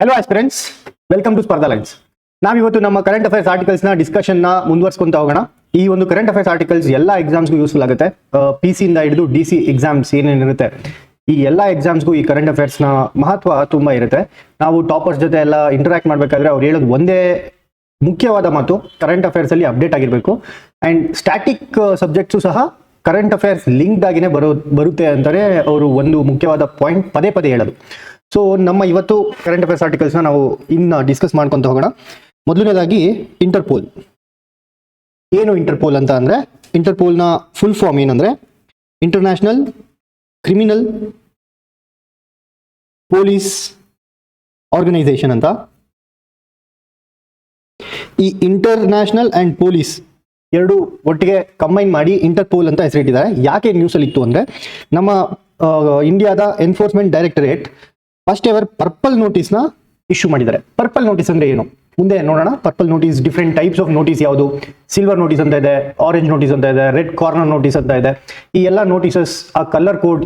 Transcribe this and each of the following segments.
Hello aspirants, welcome to ಸ್ಪರ್ಧಾ lines. ನಾವಿವತ್ತು ನಮ್ಮ ಕರೆಂಟ್ ಅಫೇರ್ಸ್ ಆರ್ಟಿಕಲ್ಸ್ನ ಡಿಸ್ಕಷನ್ನ ಮುಂದುವರ್ಸ್ಕೊಂತ ಹೋಗೋಣ. ಈ ಒಂದು ಕರೆಂಟ್ ಅಫೇರ್ಸ್ ಆರ್ಟಿಕಲ್ಸ್ ಎಲ್ಲ ಎಕ್ಸಾಮ್ಸ್ಗೂ ಯೂಸ್ಫುಲ್ ಆಗುತ್ತೆ. PC ಇಂದ ಹಿಡಿದು DC ಎಕ್ಸಾಮ್ಸ್ ಏನೇನಿರುತ್ತೆ ಈ ಎಲ್ಲ ಎಕ್ಸಾಮ್ಸ್ಗೂ ಈ ಕರೆಂಟ್ ಅಫೇರ್ಸ್ನ ಮಹತ್ವ ತುಂಬ ಇರುತ್ತೆ. ನಾವು ಟಾಪರ್ಸ್ ಜೊತೆ ಎಲ್ಲ ಇಂಟರಾಕ್ಟ್ ಮಾಡಬೇಕಾದ್ರೆ ಅವ್ರು ಹೇಳೋದು ಒಂದೇ ಮುಖ್ಯವಾದ ಮಾತು, ಕರೆಂಟ್ ಅಫೇರ್ಸಲ್ಲಿ ಅಪ್ಡೇಟ್ ಆಗಿರಬೇಕು. ಆ್ಯಂಡ್ ಸ್ಟ್ಯಾಟಿಕ್ ಸಬ್ಜೆಕ್ಟ್ಸು ಸಹ ಕರೆಂಟ್ ಅಫೇರ್ಸ್ ಲಿಂಕ್ಡ್ ಆಗಿನೇ ಬರುತ್ತೆ ಅಂತಾರೆ ಅವರು ಒಂದು ಮುಖ್ಯವಾದ ಪಾಯಿಂಟ್ ಪದೇ ಪದೇ ಹೇಳೋದು. ಸೊ ನಮ್ಮ ಇವತ್ತು ಕರೆಂಟ್ ಅಫೇರ್ಸ್ ಆರ್ಟಿಕಲ್ಸ್ನ ನಾವು ಇನ್ನು ಡಿಸ್ಕಸ್ ಮಾಡ್ಕೊತ ಹೋಗೋಣ. ಮೊದಲನೇದಾಗಿ ಇಂಟರ್ಪೋಲ್. ಏನು ಇಂಟರ್ಪೋಲ್ ಅಂತ ಅಂದರೆ, ಇಂಟರ್ಪೋಲ್ನ ಫುಲ್ ಫಾರ್ಮ್ ಏನಂದರೆ ಇಂಟರ್ನ್ಯಾಷನಲ್ ಕ್ರಿಮಿನಲ್ ಪೊಲೀಸ್ ಆರ್ಗನೈಸೇಷನ್ ಅಂತ. ಈ ಇಂಟರ್ನ್ಯಾಷನಲ್ ಆ್ಯಂಡ್ ಪೊಲೀಸ್ ಎರಡು ಒಟ್ಟಿಗೆ ಕಂಬೈನ್ ಮಾಡಿ ಇಂಟರ್ಪೋಲ್ ಅಂತ ಹೆಸರಿಟ್ಟಿದ್ದಾರೆ. ಯಾಕೆ ನ್ಯೂಸಲ್ಲಿ ಇತ್ತು ಅಂದರೆ, ನಮ್ಮ ಇಂಡಿಯಾದ enforcement directorate first ever purple ನೋಟಿಸ್ನ ಇಶ್ಯೂ ಮಾಡಿದ್ದಾರೆ. ಪರ್ಪಲ್ ನೋಟಿಸ್ ಅಂದರೆ ಏನು ಮುಂದೆ ನೋಡೋಣ. Purple notice different types of notice ಯಾವುದು, ಸಿಲ್ವರ್ ನೋಟಿಸ್ ಅಂತ ಇದೆ, ಆರೆಂಜ್ ನೋಟಿಸ್ ಅಂತ ಇದೆ, ರೆಡ್ ಕಾರ್ನರ್ ನೋಟಿಸ್ ಅಂತ ಇದೆ. ಈ ಎಲ್ಲ ನೋಟಿಸಸ್ ಆ ಕಲರ್ ಕೋಡ್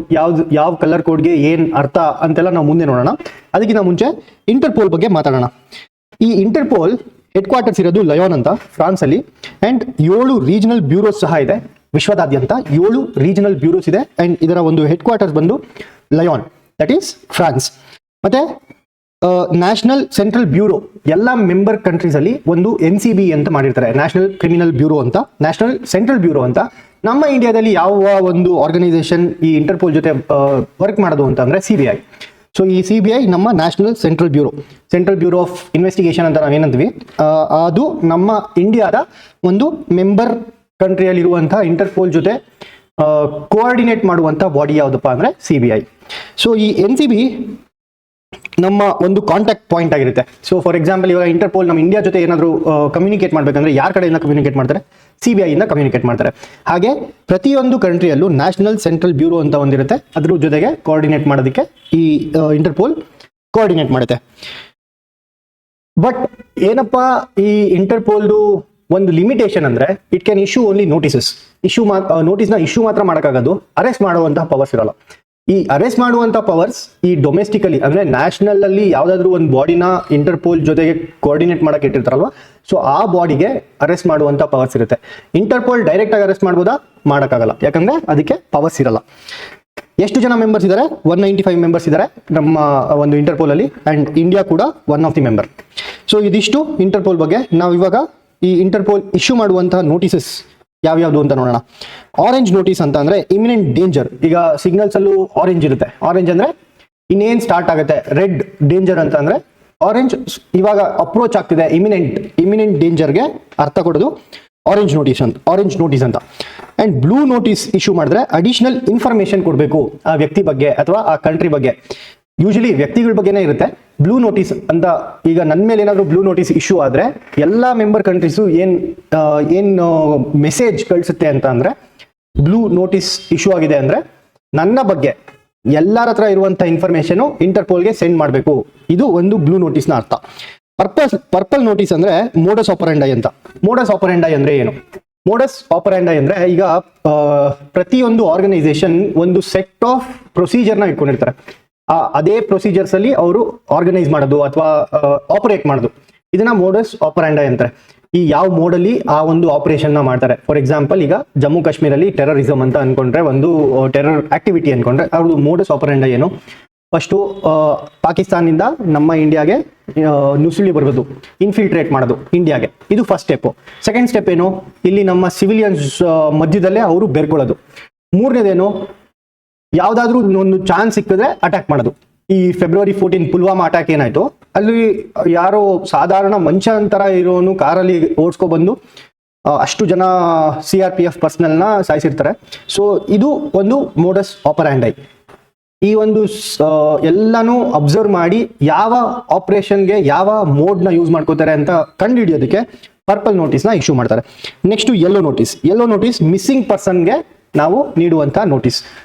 ಯಾವ ಕಲರ್ ಕೋಡ್ಗೆ ಏನು ಅರ್ಥ ಅಂತೆಲ್ಲ ನಾವು ಮುಂದೆ ನೋಡೋಣ. ಅದಕ್ಕಿಂತ ಮುಂಚೆ ಇಂಟರ್ಪೋಲ್ ಬಗ್ಗೆ ಮಾತಾಡೋಣ. ಈ ಇಂಟರ್ಪೋಲ್ ಹೆಡ್ ಕ್ವಾರ್ಟರ್ಸ್ ಇರೋದು ಲಯೋನ್ ಅಂತ ಫ್ರಾನ್ಸಲ್ಲಿ. ಆ್ಯಂಡ್ 7 ರೀಜನಲ್ ಬ್ಯೂರೋಸ್ ಸಹ ಇದೆ ವಿಶ್ವದಾದ್ಯಂತ. 7 ರೀಜನಲ್ ಬ್ಯೂರೋಸ್ ಇದೆ. ಆ್ಯಂಡ್ ಇದರ ಒಂದು ಹೆಡ್ ಕ್ವಾರ್ಟರ್ಸ್ ಬಂದು ಲಯೋನ್, ದಟ್ ಈಸ್ ಫ್ರಾನ್ಸ್. ಮತ್ತೆ ನ್ಯಾಷನಲ್ ಸೆಂಟ್ರಲ್ ಬ್ಯೂರೋ ಎಲ್ಲ ಮೆಂಬರ್ ಕಂಟ್ರೀಸಲ್ಲಿ ಒಂದು NCB ಅಂತ ಮಾಡಿರ್ತಾರೆ, ನ್ಯಾಷನಲ್ ಕ್ರಿಮಿನಲ್ ಬ್ಯೂರೋ ಅಂತ, ನ್ಯಾಷನಲ್ ಸೆಂಟ್ರಲ್ ಬ್ಯೂರೋ ಅಂತ. ನಮ್ಮ ಇಂಡಿಯಾದಲ್ಲಿ ಯಾವ ಒಂದು ಆರ್ಗನೈಸೇಷನ್ ಈ ಇಂಟರ್ಪೋಲ್ ಜೊತೆ ವರ್ಕ್ ಮಾಡೋದು ಅಂತ ಅಂದರೆ CBI. ಸೊ ಈ CBI ನಮ್ಮ national central bureau of investigation ಅಂತ ನಾವೇನಂತೀವಿ, ಅದು ನಮ್ಮ ಇಂಡಿಯಾದ ಒಂದು ಮೆಂಬರ್ ಕಂಟ್ರಿಯಲ್ಲಿರುವಂಥ ಇಂಟರ್ಪೋಲ್ ಜೊತೆ ಕೋಆರ್ಡಿನೇಟ್ ಮಾಡುವಂಥ ಬಾಡಿ ಯಾವುದಪ್ಪ ಅಂದರೆ CBI. ಸೊ ಈ NCB ನಮ್ಮ ಒಂದು ಕಾಂಟ್ಯಾಕ್ಟ್ ಪಾಯಿಂಟ್ ಆಗಿರುತ್ತೆ. ಸೊ ಫಾರ್ ಎಕ್ಸಾಂಪಲ್, ಇವಾಗ ಇಂಟರ್ಪೋಲ್ ನಮ್ಮ ಇಂಡಿಯಾ ಜೊತೆ ಏನಾದರೂ ಕಮ್ಯುನಿಕೇಟ್ ಮಾಡಬೇಕಂದ್ರೆ ಯಾರ ಕಡೆಯಿಂದ ಕಮ್ಯುನಿಕೇಟ್ ಮಾಡ್ತಾರೆ, CBI ಇಂದ ಕಮ್ಯುನಿಕೇಟ್ ಮಾಡ್ತಾರೆ. ಹಾಗೆ ಪ್ರತಿಯೊಂದು ಕಂಟ್ರಿಯಲ್ಲೂ ನ್ಯಾಷನಲ್ ಸೆಂಟ್ರಲ್ ಬ್ಯೂರೋ ಅಂತ ಒಂದಿರುತ್ತೆ, ಅದ್ರ ಜೊತೆಗೆ ಕೋಆರ್ಡಿನೇಟ್ ಮಾಡೋದಕ್ಕೆ ಈ ಇಂಟರ್ಪೋಲ್ ಕೋಆರ್ಡಿನೇಟ್ ಮಾಡುತ್ತೆ. ಬಟ್ ಏನಪ್ಪ ಈ ಇಂಟರ್ಪೋಲ್ದು ಒಂದು ಲಿಮಿಟೇಷನ್ ಅಂದರೆ, it can issue only notices. ನೋಟಿಸ್ನ ಇಶ್ಯೂ ಮಾತ್ರ ಮಾಡೋಕ್ಕಾಗೋದು, ಅರೆಸ್ಟ್ ಮಾಡುವಂತಹ ಪವರ್ಸ್ ಇರಲ್ಲ. ಈ ಅರೆಸ್ಟ್ ಮಾಡುವಂಥ ಪವರ್ಸ್ ಈ ಡೊಮೆಸ್ಟಿಕಲಿ ಅಂದರೆ ನ್ಯಾಷನಲ್ ಅಲ್ಲಿ ಯಾವುದಾದ್ರೂ ಒಂದು ಬಾಡಿನ ಇಂಟರ್ಪೋಲ್ ಜೊತೆಗೆ ಕೋಆರ್ಡಿನೇಟ್ ಮಾಡೋಕೆ ಇಟ್ಟಿರ್ತಾರಲ್ವ, ಸೊ ಆ ಬಾಡಿಗೆ ಅರೆಸ್ಟ್ ಮಾಡುವಂಥ ಪವರ್ಸ್ ಇರುತ್ತೆ. ಇಂಟರ್ಪೋಲ್ ಡೈರೆಕ್ಟಾಗಿ ಅರೆಸ್ಟ್ ಮಾಡ್ಬೋದಾ? ಮಾಡೋಕ್ಕಾಗಲ್ಲ, ಯಾಕಂದರೆ ಅದಕ್ಕೆ ಪವರ್ಸ್ ಇರಲ್ಲ. ಎಷ್ಟು ಜನ ಮೆಂಬರ್ಸ್ ಇದ್ದಾರೆ? 195 ಮೆಂಬರ್ಸ್ ಇದ್ದಾರೆ ನಮ್ಮ ಒಂದು ಇಂಟರ್ಪೋಲಲ್ಲಿ. ಆ್ಯಂಡ್ ಇಂಡಿಯಾ ಕೂಡ one of the member. So ಇದಿಷ್ಟು ಇಂಟರ್ಪೋಲ್ ಬಗ್ಗೆ. ನಾವು ಇವಾಗ ಈ ಇಂಟರ್ಪೋಲ್ ಇಶ್ಯೂ ಮಾಡುವಂತಹ ನೋಟಿಸಸ್ ಯಾವ್ಯಾವುದು ಅಂತ ನೋಡೋಣ. ಆರೆಂಜ್ ನೋಟಿಸ್ ಅಂತ ಅಂದರೆ ಇಮಿನೆಂಟ್ ಡೇಂಜರ್. ಈಗ ಸಿಗ್ನಲ್ಸ್ ಅಲ್ಲೂ ಆರೆಂಜ್ ಇರುತ್ತೆ. ಆರೆಂಜ್ ಅಂದರೆ ಇನ್ನೇನು ಸ್ಟಾರ್ಟ್ ಆಗುತ್ತೆ. ರೆಡ್ ಡೇಂಜರ್ ಅಂತ ಅಂದರೆ ಆರೆಂಜ್ ಇವಾಗ ಅಪ್ರೋಚ್ ಆಗ್ತಿದೆ, ಇಮಿನೆಂಟ್ ಡೇಂಜರ್ಗೆ ಅರ್ಥ ಕೊಡೋದು ಆರೆಂಜ್ ನೋಟಿಸ್ ಅಂತ. ಆ್ಯಂಡ್ ಬ್ಲೂ ನೋಟಿಸ್ ಇಶ್ಯೂ ಮಾಡಿದ್ರೆ ಅಡಿಷನಲ್ ಇನ್ಫಾರ್ಮೇಶನ್ ಕೊಡಬೇಕು ಆ ವ್ಯಕ್ತಿ ಬಗ್ಗೆ ಅಥವಾ ಆ ಕಂಟ್ರಿ ಬಗ್ಗೆ. ಯೂಶಲಿ ವ್ಯಕ್ತಿಗಳ ಬಗ್ಗೆನೇ ಇರುತ್ತೆ. ಬ್ಲೂ ನೋಟಿಸ್ ಅಂತ, ಈಗ ನನ್ನ ಮೇಲೆ ಏನಾದರೂ ಬ್ಲೂ ನೋಟಿಸ್ ಇಶ್ಯೂ ಆದರೆ ಎಲ್ಲ ಮೆಂಬರ್ ಕಂಟ್ರೀಸು ಏನು ಮೆಸೇಜ್ ಕಳಿಸುತ್ತೆ ಅಂತ ಅಂದರೆ, ಬ್ಲೂ ನೋಟಿಸ್ ಇಶ್ಯೂ ಆಗಿದೆ ಅಂದರೆ ನನ್ನ ಬಗ್ಗೆ ಎಲ್ಲರ ಹತ್ರ ಇರುವಂಥ ಇನ್ಫಾರ್ಮೇಷನು ಇಂಟರ್ಪೋಲ್ಗೆ ಸೆಂಡ್ ಮಾಡಬೇಕು. ಇದು ಒಂದು ಬ್ಲೂ ನೋಟಿಸ್ನ ಅರ್ಥ. ಪರ್ಪಲ್ ನೋಟಿಸ್ ಅಂದರೆ ಮೋಡಸ್ ಆಪರೆಂಡೈ ಅಂತ. ಮೋಡಸ್ ಆಪರೆಂಡೈ ಅಂದರೆ ಏನು? ಮೋಡಸ್ ಆಪರೆಂಡೈ ಅಂದರೆ, ಈಗ ಪ್ರತಿಯೊಂದು ಆರ್ಗನೈಸೇಷನ್ ಒಂದು ಸೆಟ್ ಆಫ್ ಪ್ರೊಸೀಜರ್ನ ಇಟ್ಕೊಂಡಿರ್ತಾರೆ. ಅದೇ ಪ್ರೊಸೀಜರ್ಸ್ ಅಲ್ಲಿ ಅವರು ಆರ್ಗನೈಸ್ ಮಾಡೋದು ಅಥವಾ ಆಪರೇಟ್ ಮಾಡೋದು, ಇದನ್ನ ಮೋಡಸ್ ಆಪರೆಂಡೈ ಅಂತಾರೆ. ಈ ಯಾವ ಮೋಡಲ್ಲಿ ಆ ಒಂದು ಆಪರೇಷನ್ ನ ಮಾಡ್ತಾರೆ. ಫಾರ್ ಎಕ್ಸಾಂಪಲ್, ಈಗ ಜಮ್ಮು ಕಾಶ್ಮೀರಲ್ಲಿ ಟೆರರಿಸಮ್ ಅಂತ ಅನ್ಕೊಂಡ್ರೆ, ಒಂದು ಟೆರರ್ ಆಕ್ಟಿವಿಟಿ ಅನ್ಕೊಂಡ್ರೆ ಅವ್ರದ್ದು ಮೋಡಸ್ ಆಪರೆಂಡೈ ಏನು? ಫಸ್ಟು ಪಾಕಿಸ್ತಾನದಿಂದ ನಮ್ಮ ಇಂಡಿಯಾಗೆ ನುಸುಳಿ ಬರ್ಬೋದು, ಇನ್ಫಿಲ್ಟ್ರೇಟ್ ಮಾಡೋದು ಇಂಡಿಯಾಗೆ, ಇದು ಫಸ್ಟ್ ಸ್ಟೆಪ್ಪು. ಸೆಕೆಂಡ್ ಸ್ಟೆಪ್ ಏನು? ಇಲ್ಲಿ ನಮ್ಮ ಸಿವಿಲಿಯನ್ಸ್ ಮಧ್ಯದಲ್ಲೇ ಅವರು ಬೆರ್ಕೊಳ್ಳೋದು. ಮೂರನೇದೇನು? ಯಾವುದಾದ್ರೂ ಒಂದು ಚಾನ್ಸ್ ಸಿಕ್ಕಿದ್ರೆ ಅಟ್ಯಾಕ್ ಮಾಡೋದು. ಈ February 14 ಪುಲ್ವಾಮಾ ಅಟ್ಯಾಕ್ ಏನಾಯ್ತು, ಅಲ್ಲಿ ಯಾರೋ ಸಾಧಾರಣ ಮಂಚಂತರ ಇರೋನು ಕಾರಲ್ಲಿ ಓಡಿಸ್ಕೊಬಂದು ಅಷ್ಟು ಜನ CRPF ಪರ್ಸನಲ್ನ ಸಾಯಿಸಿರ್ತಾರೆ. ಸೊ ಇದು ಒಂದು ಮೋಡಸ್ ಆಪರೆಂಡೈ. ಈ ಒಂದು ಎಲ್ಲನೂ ಅಬ್ಸರ್ವ್ ಮಾಡಿ ಯಾವ ಆಪರೇಷನ್ಗೆ ಯಾವ ಮೋಡ್ನ ಯೂಸ್ ಮಾಡ್ಕೋತಾರೆ ಅಂತ ಕಂಡುಹಿಡಿಯೋದಕ್ಕೆ ಪರ್ಪಲ್ ನೋಟಿಸ್ನ ಇಶ್ಯೂ ಮಾಡ್ತಾರೆ. ನೆಕ್ಸ್ಟ್ ಯೆಲ್ಲೋ ನೋಟಿಸ್ ಮಿಸ್ಸಿಂಗ್ ಪರ್ಸನ್ಗೆ ನಾವು ನೀಡುವಂಥ ನೋಟಿಸ್.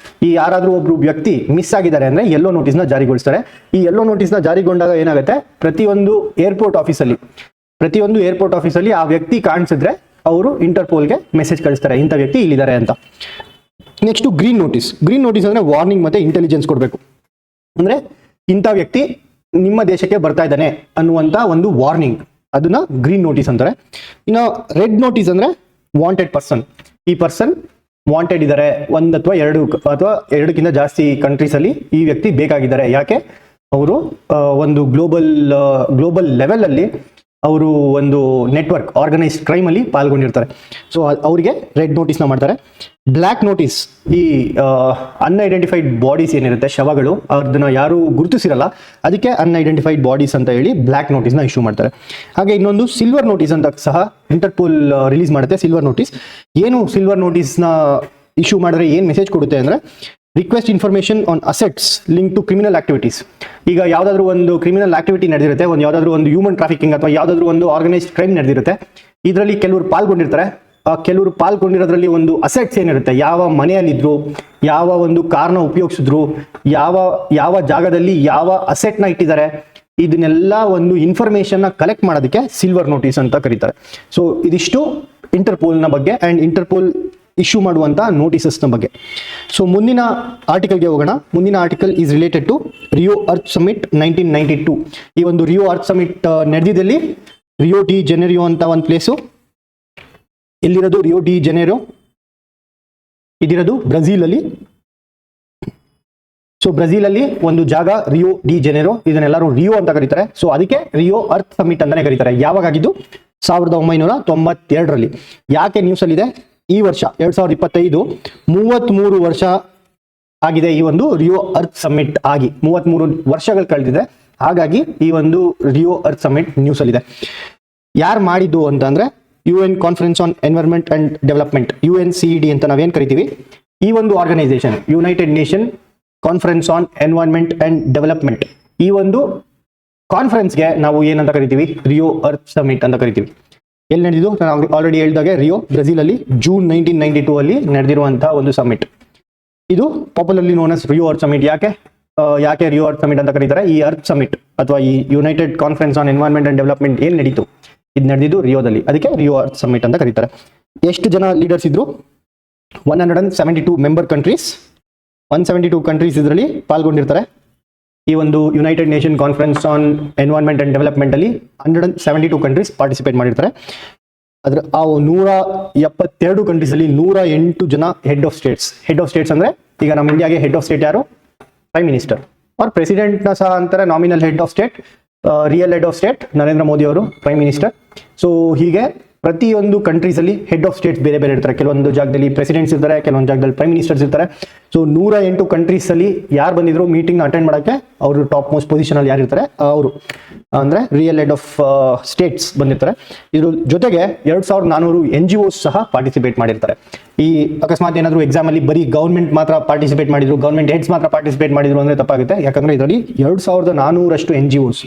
ಈ ಯಾರಾದರೂ ಒಬ್ರು ವ್ಯಕ್ತಿ ಮಿಸ್ ಆಗಿದ್ದಾರೆ ಅಂದರೆ ಯೆಲ್ಲೋ ನೋಟಿಸ್ನ ಜಾರಿಗೊಳಿಸ್ತಾರೆ. ಈ ಯೆಲ್ಲೋ ನೋಟಿಸ್ನ ಜಾರಿಗೊಂಡಾಗ ಏನಾಗುತ್ತೆ, ಪ್ರತಿಯೊಂದು ಏರ್ಪೋರ್ಟ್ ಆಫೀಸಲ್ಲಿ ಆ ವ್ಯಕ್ತಿ ಕಾಣಿಸಿದ್ರೆ ಅವರು ಇಂಟರ್ಪೋಲ್ಗೆ ಮೆಸೇಜ್ ಕಳಿಸ್ತಾರೆ, ಇಂಥ ವ್ಯಕ್ತಿ ಇಲ್ಲಿದ್ದಾರೆ ಅಂತ. ನೆಕ್ಸ್ಟ್ ಗ್ರೀನ್ ನೋಟಿಸ್ ಅಂದರೆ ವಾರ್ನಿಂಗ್ ಮತ್ತು ಇಂಟೆಲಿಜೆನ್ಸ್ ಕೊಡಬೇಕು. ಅಂದರೆ ಇಂಥ ವ್ಯಕ್ತಿ ನಿಮ್ಮ ದೇಶಕ್ಕೆ ಬರ್ತಾ ಇದ್ದಾನೆ ಅನ್ನುವಂತ ಒಂದು ವಾರ್ನಿಂಗ್, ಅದನ್ನ ಗ್ರೀನ್ ನೋಟಿಸ್ ಅಂತಾರೆ. ಇನ್ನು ರೆಡ್ ನೋಟಿಸ್ ಅಂದ್ರೆ ವಾಂಟೆಡ್ ಪರ್ಸನ್. ಈ ಪರ್ಸನ್ ವಾಂಟೆಡ್ ಇದ್ದಾರೆ, ಒಂದು ಅಥವಾ ಎರಡಕ್ಕಿಂತ ಜಾಸ್ತಿ ಕಂಟ್ರೀಸ್ ಅಲ್ಲಿ ಈ ವ್ಯಕ್ತಿ ಬೇಕಾಗಿದ್ದಾರೆ. ಯಾಕೆ? ಅವರು ಒಂದು ಗ್ಲೋಬಲ್ ಲೆವೆಲ್ ಅಲ್ಲಿ ಅವರು ಒಂದು ನೆಟ್ವರ್ಕ್ ಆರ್ಗನೈಸ್ಡ್ ಕ್ರೈಮ್ ಅಲ್ಲಿ ಪಾಲ್ಗೊಂಡಿರ್ತಾರೆ. ಸೊ ಅವರಿಗೆ ರೆಡ್ ನೋಟಿಸ್ನ ಮಾಡ್ತಾರೆ. ಬ್ಲ್ಯಾಕ್ ನೋಟಿಸ್, ಈ ಅನ್ಐಡೆಂಟಿಫೈಡ್ ಬಾಡೀಸ್ ಏನಿರುತ್ತೆ, ಶವಗಳು, ಅದನ್ನ ಯಾರು ಗುರುತಿಸಿರಲ್ಲ, ಅದಕ್ಕೆ ಅನ್ಐಡೆಂಟಿಫೈಡ್ ಬಾಡೀಸ್ ಅಂತ ಹೇಳಿ ಬ್ಲ್ಯಾಕ್ ನೋಟಿಸ್ನ ಇಶ್ಯೂ ಮಾಡ್ತಾರೆ. ಹಾಗೆ ಇನ್ನೊಂದು ಸಿಲ್ವರ್ ನೋಟಿಸ್ ಅಂತ ಸಹ ಇಂಟರ್ಪೋಲ್ ರಿಲೀಸ್ ಮಾಡುತ್ತೆ. ಸಿಲ್ವರ್ ನೋಟಿಸ್ ಏನು? ಸಿಲ್ವರ್ ನೋಟಿಸ್ನ ಇಶ್ಯೂ ಮಾಡಿದ್ರೆ ಏನು ಮೆಸೇಜ್ ಕೊಡುತ್ತೆ ಅಂದರೆ, request information on assets link to criminal activities. ಈಗ ಯಾವುದಾದ್ರೂ ಒಂದು ಕ್ರಿಮಿನಲ್ ಆಕ್ಟಿವಿಟಿ ನಡೆದಿರುತ್ತೆ, ಯಾವುದಾದ್ರೂ ಒಂದು ಹ್ಯೂಮನ್ ಟ್ರಾಫಿಕಿಂಗ್ ಅಥವಾ ಯಾವುದಾದ್ರೂ ಒಂದು ಆರ್ಗನೈಸ್ಡ್ ಕ್ರೈಮ್ ನಡೆದಿರುತ್ತೆ, ಇದರಲ್ಲಿ ಕೆಲವರು ಪಾಲ್ಗೊಂಡಿರ್ತಾರೆ. ಕೆಲವರು ಪಾಲ್ಗೊಂಡಿರೋದ್ರಲ್ಲಿ ಒಂದು ಅಸೆಟ್ಸ್ ಏನಿರುತ್ತೆ, ಯಾವ ಮನೆಯಲ್ಲಿದ್ರು, ಯಾವ ಒಂದು ಕಾರ್ನ ಉಪಯೋಗಿಸಿದ್ರು, ಯಾವ ಜಾಗದಲ್ಲಿ ಯಾವ ಅಸೆಟ್ನ ಇಟ್ಟಿದ್ದಾರೆ, ಇದನ್ನೆಲ್ಲ ಒಂದು ಇನ್ಫಾರ್ಮೇಶನ್ನ ಕಲೆಕ್ಟ್ ಮಾಡೋದಕ್ಕೆ ಸಿಲ್ವರ್ ನೋಟಿಸ್ ಅಂತ ಕರೀತಾರೆ. ಸೊ ಇದಿಷ್ಟು ಇಂಟರ್ಪೋಲ್ನ ಬಗ್ಗೆ ಆ್ಯಂಡ್ ಇಂಟರ್ಪೋಲ್ ಇಶ್ಯೂ ಮಾಡುವಂಥ ನೋಟಿಸಸ್ನ ಬಗ್ಗೆ. ಸೊ ಮುಂದಿನ ಆರ್ಟಿಕಲ್ಗೆ ಹೋಗೋಣ. ಮುಂದಿನ article is related to Rio Earth Summit 1992. ಈ ಒಂದು ರಿಯೋ ಅರ್ತ್ ಸಮಿಟ್ ನಡೆದಿದ್ದಲ್ಲಿ ರಿಯೋ ಡಿ ಜೆನೆರಿಯೋ ಅಂತ ಒಂದು ಪ್ಲೇಸು. ಎಲ್ಲಿರೋದು ರಿಯೋ ಡಿ ಜೆನೆರಿಯೋ? ಇದಿರೋದು ಬ್ರೆಜಿಲ್ ಅಲ್ಲಿ. ಸೊ ಬ್ರೆಜಿಲ್ ಅಲ್ಲಿ ಒಂದು ಜಾಗ ರಿಯೋ ಡಿ ಜೆನೆರೋ, ಇದನ್ನೆಲ್ಲರೂ ರಿಯೋ ಅಂತ ಕರೀತಾರೆ. ಸೊ ಅದಕ್ಕೆ ರಿಯೋ ಅರ್ತ್ ಸಮಿಟ್ ಅಂತಾನೆ ಕರೀತಾರೆ. ಯಾವಾಗ ಆಗಿದ್ದು? 1992ರಲ್ಲಿ. ಯಾಕೆ ನ್ಯೂಸ್ ಅಲ್ಲಿ ಇದೆ? ಈ ವರ್ಷ 2025 33 ವರ್ಷ ಆಗಿದೆ ಈ ಒಂದು ರಿಯೋ ಅರ್ತ್ ಸಮಿಟ್ ಆಗಿ. 33 ವರ್ಷಗಳು ಕಳೆದಿದೆ. ಹಾಗಾಗಿ ಈ ಒಂದು ರಿಯೋ ಅರ್ತ್ ಸಮಿಟ್ ನ್ಯೂಸ್ ಅಲ್ಲಿ ಇದೆ. ಯಾರು ಮಾಡಿದ್ದು ಅಂತಂದ್ರೆ UN conference on environment and development, UNCED ಅಂತ ನಾವೇನ್ ಕರಿತೀವಿ. ಈ ಒಂದು organisation, United Nation conference on environment and development, ಈ ಒಂದು ಕಾನ್ಫರೆನ್ಸ್ಗೆ ನಾವು ಏನಂತ ಕರಿತೀವಿ? ರಿಯೋ ಅರ್ತ್ ಸಮಿಟ್ ಅಂತ ಕರಿತೀವಿ. ಎಲ್ಲಿ ನಡೆದಿದ್ದು? ನಾನು ಆಲ್ರೆಡಿ ಹೇಳಿದಾಗೆ ರಿಯೋ, ಬ್ರೆಜಿಲ್ ಅಲ್ಲಿ ಜೂನ್ 1992 ಅಲ್ಲಿ ನಡೆದಿರುವಂತಹ ಒಂದು ಸಮಿಟ್. ಇದು ಪಾಪ್ಯುಲರ್ಲಿ ನೋನ್ ಆಸ್ ರಿಯೋ ಅರ್ತ್ ಸಮಿಟ್. ಯಾಕೆ ರಿಯೋ ಅರ್ತ್ ಸಮಿಟ್ ಅಂತ ಕರೀತಾರೆ? ಈ ಅರ್ತ್ ಸಮಿಟ್ ಅಥವಾ ಈ United conference on environment and development ಏನ್ ನಡೀತು, ಇದು ನಡೆದಿದ್ದು ರಿಯೋದಲ್ಲಿ. ಅದಕ್ಕೆ ರಿಯೋ ಅರ್ತ್ ಸಮಿಟ್ ಅಂತ ಕರೀತಾರೆ. ಎಷ್ಟು ಜನ ಲೀಡರ್ಸ್ ಇದ್ರು? 172 ಮೆಂಬರ್ ಕಂಟ್ರೀಸ್. 172 ಕಂಟ್ರೀಸ್ ಇದರಲ್ಲಿ ಪಾಲ್ಗೊಂಡಿರ್ತಾರೆ. ಈ ಒಂದು United Nation conference on environment and development ಅಲ್ಲಿ 172 ಕಂಟ್ರೀಸ್ ಪಾರ್ಟಿಸಿಪೇಟ್ ಮಾಡಿರ್ತಾರೆ. ಅದ್ರ ಆ 172 ಕಂಟ್ರೀಸ್ ಅಲ್ಲಿ 108 ಜನ head of States. Head of States ಅಂದ್ರೆ ಈಗ ನಮ್ಮ ಇಂಡಿಯಾಗೆ ಹೆಡ್ ಆಫ್ ಸ್ಟೇಟ್ ಯಾರು? ಪ್ರೈಮ್ ಮಿನಿಸ್ಟರ್ ಆರ್ ಪ್ರೆಸಿಡೆಂಟ್ ನ ಸಹ ಅಂತಾರೆ nominal head of state. Real head of state Narendra Modi ಅವರು ಪ್ರೈಮ್ ಮಿನಿಸ್ಟರ್. ಸೊ ಹೀಗೆ ಪ್ರತಿಯೊಂದು ಕಂಟ್ರೀಸ್ ಅಲ್ಲಿ ಹೆಡ್ ಆಫ್ ಸ್ಟೇಟ್ಸ್ ಬೇರೆ ಬೇರೆ ಇರ್ತಾರೆ. ಕೆಲವೊಂದು ಜಾಗದಲ್ಲಿ ಪ್ರೆಸಿಡೆಂಟ್ಸ್ ಇರ್ತಾರೆ, ಕೆಲವೊಂದು ಜಾಗದಲ್ಲಿ ಪ್ರೈಮ್ ಮಿನಿಸ್ಟರ್ಸ್ ಇರ್ತಾರೆ. ಸೊ 108 ಕಂಟ್ರೀಸ್ ಅಲ್ಲಿ ಯಾರು ಬಂದಿದ್ರು ಮೀಟಿಂಗ್ ಅಟೆಂಡ್ ಮಾಡಕ್ಕೆ, ಅವರು ಟಾಪ್ ಮೋಸ್ಟ್ ಪೊಸಿಷನ್ ಅಲ್ಲಿ ಯಾರು ಇರ್ತಾರೆ ಅವರು ಅಂದ್ರೆ ರಿಯಲ್ ಹೆಡ್ ಆಫ್ ಸ್ಟೇಟ್ಸ್ ಬಂದಿರ್ತಾರೆ. ಇದ್ರ ಜೊತೆಗೆ 2400 NGOs ಸಹ ಪಾರ್ಟಿಸಿಪೇಟ್ ಮಾಡಿರ್ತಾರೆ. ಈ ಅಕಸ್ಮಾತ್ ಏನಾದ್ರು ಎಕ್ಸಾಮ್ ಅಲ್ಲಿ ಬರೀ ಗೌರ್ಮೆಂಟ್ ಮಾತ್ರ ಪಾರ್ಟಿಸಿಪೇಟ್ ಮಾಡಿದ್ರು, ಗೌರ್ಮೆಂಟ್ ಹೆಡ್ಸ್ ಮಾತ್ರ ಪಾರ್ಟಿಸಿಪೇಟ್ ಮಾಡಿದ್ರು ಅಂದ್ರೆ ತಪ್ಪಾಗುತ್ತೆ. ಯಾಕಂದ್ರೆ ಇದರಲ್ಲಿ 2400 NGOs,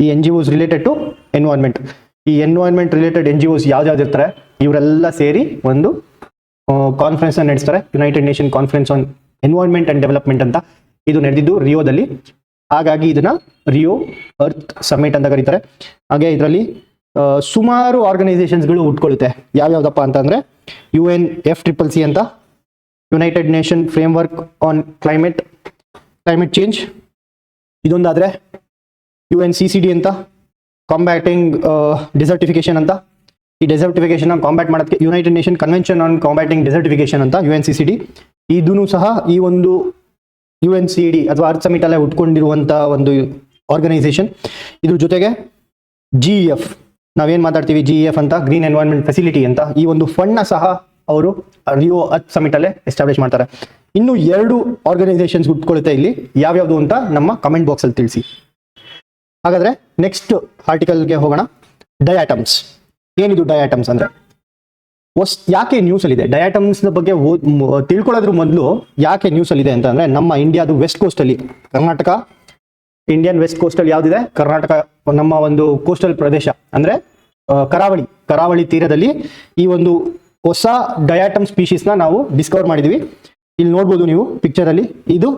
ಈ NGOs ರಿಲೇಟೆಡ್ ಟು ಎನ್ವೈರನ್ಮೆಂಟ್, ಈ ಎನ್ವೈರನ್ಮೆಂಟ್ ರಿಲೇಟೆಡ್ NGOs ಯಾವ್ದು ಇರ್ತಾರೆ ಇವರೆಲ್ಲ ಸೇರಿ ಒಂದು ಕಾನ್ಫರೆನ್ಸ್ ನಡೆಸ್ತಾರೆ. United Nation conference on environment and development ಅಂತ. ಇದು ನಡೆದಿದ್ದು ರಿಯೋದಲ್ಲಿ. ಹಾಗಾಗಿ ಇದನ್ನ ರಿಯೋ ಅರ್ತ್ ಸಮಿಟ್ ಅಂತ ಕರೀತಾರೆ. ಹಾಗೆ ಇದರಲ್ಲಿ ಸುಮಾರು ಆರ್ಗನೈಸೇಷನ್ಸ್ಗಳು ಹುಟ್ಕೊಳ್ಳುತ್ತೆ. ಯಾವ್ಯಾವ್ದಪ್ಪ ಅಂತಂದ್ರೆ UNFCCC ಅಂತ, United Nation framework on climate change. ಇದೊಂದಾದ್ರೆ UNCCD ಅಂತ, ಕಾಂಬ್ಯಾಟಿಂಗ್ ಡೆಸರ್ಟಿಫಿಕೇಶನ್ ಅಂತ. ಈ ಡೆಸರ್ಟಿಫಿಕೇಶನ್ ಕಾಂಬ್ಯಾಟ್ ಮಾಡೋದಕ್ಕೆ United Nation convention on combating desertification ಅಂತ, UNCCD. ಇದೂ ಸಹ ಈ ಒಂದು UNCD ಅಥವಾ ಅರ್ತ್ ಸಮಿಟ್ ಅಲ್ಲೇ ಉಟ್ಕೊಂಡಿರುವಂತ ಒಂದು ಆರ್ಗನೈಸೇಷನ್. ಇದ್ರ ಜೊತೆಗೆ GEF, ನಾವೇನ್ ಮಾತಾಡ್ತೀವಿ GEF ಅಂತ, ಗ್ರೀನ್ ಎನ್ವೈರನ್ಮೆಂಟ್ ಫೆಸಿಲಿಟಿ ಅಂತ, ಈ ಒಂದು ಫಂಡ್ನ ಸಹ ಅವರು ರಿಯೋ ಅರ್ತ್ ಸಮಿಟ್ ಅಲ್ಲೇ ಎಸ್ಟಾಬ್ಲಿಷ್ ಮಾಡ್ತಾರೆ. ಇನ್ನು 2 ಆರ್ಗನೈಸೇಷನ್ಸ್ ಹುಟ್ಕೊಳ್ಳುತ್ತೆ ಇಲ್ಲಿ. ಯಾವ್ಯಾವುದು ಅಂತ ನಮ್ಮ ಕಮೆಂಟ್ ಬಾಕ್ಸ್ ಅಲ್ಲಿ ತಿಳಿಸಿ. ಹಾಗಾದ್ರೆ ನೆಕ್ಸ್ಟ್ ಆರ್ಟಿಕಲ್ಗೆ ಹೋಗೋಣ. ಡಯಾಟಮ್ಸ್. ಏನಿದು ಡಯಾಟಮ್ಸ್ ಅಂದ್ರೆ? ಯಾಕೆ ನ್ಯೂಸ್ ಅಲ್ಲಿ ಇದೆ? ಡಯಾಟಮ್ಸ್ ಬಗ್ಗೆ ತಿಳ್ಕೊಳ್ಳೋದ್ರ ಮೊದಲು ಯಾಕೆ ನ್ಯೂಸ್ ಅಲ್ಲಿ ಇದೆ ಅಂತ ಅಂದ್ರೆ, ನಮ್ಮ ಇಂಡಿಯಾದು ವೆಸ್ಟ್ ಕೋಸ್ಟ್ ಅಲ್ಲಿ, ಕರ್ನಾಟಕ, ಇಂಡಿಯನ್ ವೆಸ್ಟ್ ಕೋಸ್ಟ್ ಅಲ್ಲಿ ಯಾವ್ದಿದೆ? ಕರ್ನಾಟಕ, ನಮ್ಮ ಒಂದು ಕೋಸ್ಟಲ್ ಪ್ರದೇಶ ಅಂದ್ರೆ ಕರಾವಳಿ ತೀರದಲ್ಲಿ ಈ ಒಂದು ಹೊಸ ಡಯಾಟಮ್ ಸ್ಪೀಶೀಸ್ ನ ನಾವು ಡಿಸ್ಕವರ್ ಮಾಡಿದೀವಿ. ಇಲ್ಲಿ ನೋಡ್ಬೋದು ನೀವು ಪಿಕ್ಚರ್ ಅಲ್ಲಿ, ಇದು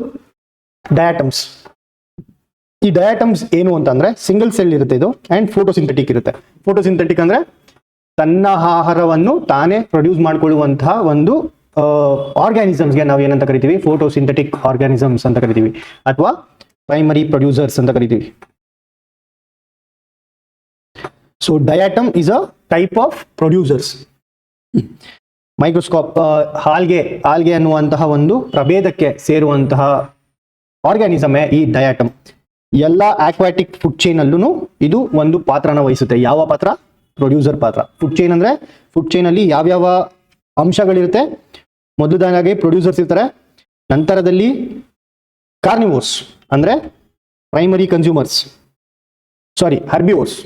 ಡಯಾಟಮ್ಸ್. ಈ ಡಯಾಟಮ್ಸ್ ಏನು ಅಂತಂದ್ರೆ ಸಿಂಗಲ್ ಸೆಲ್ ಇರುತ್ತೆ ಇದು, ಅಂಡ್ ಫೋಟೋಸಿಂಥೆಟಿಕ್ ಇರುತ್ತೆ. ಫೋಟೋಸಿಂಥೆಟಿಕ್ ಅಂದ್ರೆ ತನ್ನ ಆಹಾರವನ್ನು ತಾನೇ ಪ್ರೊಡ್ಯೂಸ್ ಮಾಡ್ಕೊಳ್ಳುವಂತಹ ಒಂದು ಆರ್ಗ್ಯಾನಿಸಮ್ಸ್ಗೆ ನಾವು ಏನಂತ ಕರಿತೀವಿ? ಫೋಟೋಸಿಂಥೆಟಿಕ್ ಆರ್ಗ್ಯಾನಿಸಮ್ಸ್ ಅಂತ ಕರಿತೀವಿ, ಅಥವಾ ಪ್ರೈಮರಿ ಪ್ರೊಡ್ಯೂಸರ್ಸ್ ಅಂತ ಕರಿತೀವಿ. So diatom is a type of producers. Microscope algae ಅನ್ನುವಂತಹ ಒಂದು ಪ್ರಭೇದಕ್ಕೆ ಸೇರುವಂತಹ ಆರ್ಗ್ಯಾನಿಸಮೇ ಈ ಡಯಾಟಮ್. ಎಲ್ಲ ಆಕ್ವಾಟಿಕ್ ಫುಡ್ ಚೈನ್ ಅಲ್ಲೂ ಇದು ಒಂದು ಪಾತ್ರನ ವಹಿಸುತ್ತೆ. ಯಾವ ಪಾತ್ರ? ಪ್ರೊಡ್ಯೂಸರ್ ಪಾತ್ರ. ಫುಡ್ ಚೈನ್ ಅಂದ್ರೆ ಫುಡ್ ಚೈನ್ ಅಲ್ಲಿ ಯಾವ್ಯಾವ ಅಂಶಗಳಿರುತ್ತೆ? ಮೊದಲದಾಗಿ ಪ್ರೊಡ್ಯೂಸರ್ಸ್ ಇರ್ತಾರೆ, ನಂತರದಲ್ಲಿ ಕಾರ್ನಿವೋರ್ಸ್ ಅಂದ್ರೆ ಪ್ರೈಮರಿ ಕನ್ಸ್ಯೂಮರ್ಸ್, ಹರ್ಬಿವೋರ್ಸ್.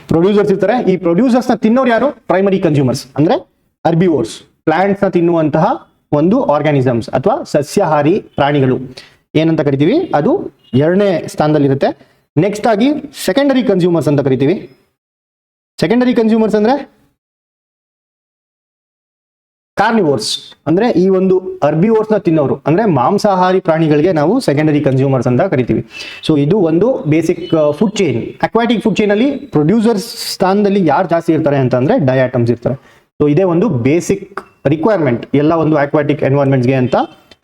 ಪ್ರೊಡ್ಯೂಸರ್ಸ್ ಇರ್ತಾರೆ. ಈ ಪ್ರೊಡ್ಯೂಸರ್ಸ್ ನ ತಿನ್ನೋರು ಯಾರು? ಪ್ರೈಮರಿ ಕನ್ಸ್ಯೂಮರ್ಸ್ ಅಂದ್ರೆ ಹರ್ಬಿವೋರ್ಸ್, ಪ್ಲಾಂಟ್ಸ್ ನ ತಿನ್ನುವಂತಹ ಒಂದು ಆರ್ಗ್ಯಾನಿಸಮ್ಸ್ ಅಥವಾ ಸಸ್ಯಾಹಾರಿ ಪ್ರಾಣಿಗಳು ಏನಂತ ಕರಿತೀವಿ, ಅದು ಎರಡನೇ ಸ್ಥಾನದಲ್ಲಿರುತ್ತೆ. ನೆಕ್ಸ್ಟ್ ಆಗಿ ಸೆಕೆಂಡರಿ ಕನ್ಸ್ಯೂಮರ್ಸ್ ಅಂತ ಕರಿತೀವಿ. ಸೆಕೆಂಡರಿ ಕನ್ಸ್ಯೂಮರ್ಸ್ ಅಂದ್ರೆ ಕಾರ್ನಿವೋರ್ಸ್ ಅಂದ್ರೆ ಈ ಒಂದು ಹರ್ಬಿವೋರ್ಸ್ ನ ತಿನ್ನೋರು ಅಂದ್ರೆ ಮಾಂಸಾಹಾರಿ ಪ್ರಾಣಿಗಳಿಗೆ ನಾವು ಸೆಕೆಂಡರಿ ಕನ್ಸ್ಯೂಮರ್ಸ್ ಅಂತ ಕರಿತೀವಿ. ಸೊ ಇದು ಒಂದು basic food chain. Aquatic food chain ಅಲ್ಲಿ ಪ್ರೊಡ್ಯೂಸರ್ಸ್ ಸ್ಥಾನದಲ್ಲಿ ಯಾರು ಜಾಸ್ತಿ ಇರ್ತಾರೆ ಅಂತಂದ್ರೆ ಡಯಾಟಮ್ಸ್ ಇರ್ತಾರೆ. ಸೊ ಇದೇ ಒಂದು ಬೇಸಿಕ್ ರಿಕ್ವೈರ್ಮೆಂಟ್ ಎಲ್ಲ ಒಂದು ಅಕ್ವಾಟಿಕ್ ಎನ್ವೈರನ್ಮೆಂಟ್ಸ್ಗೆ ಅಂತ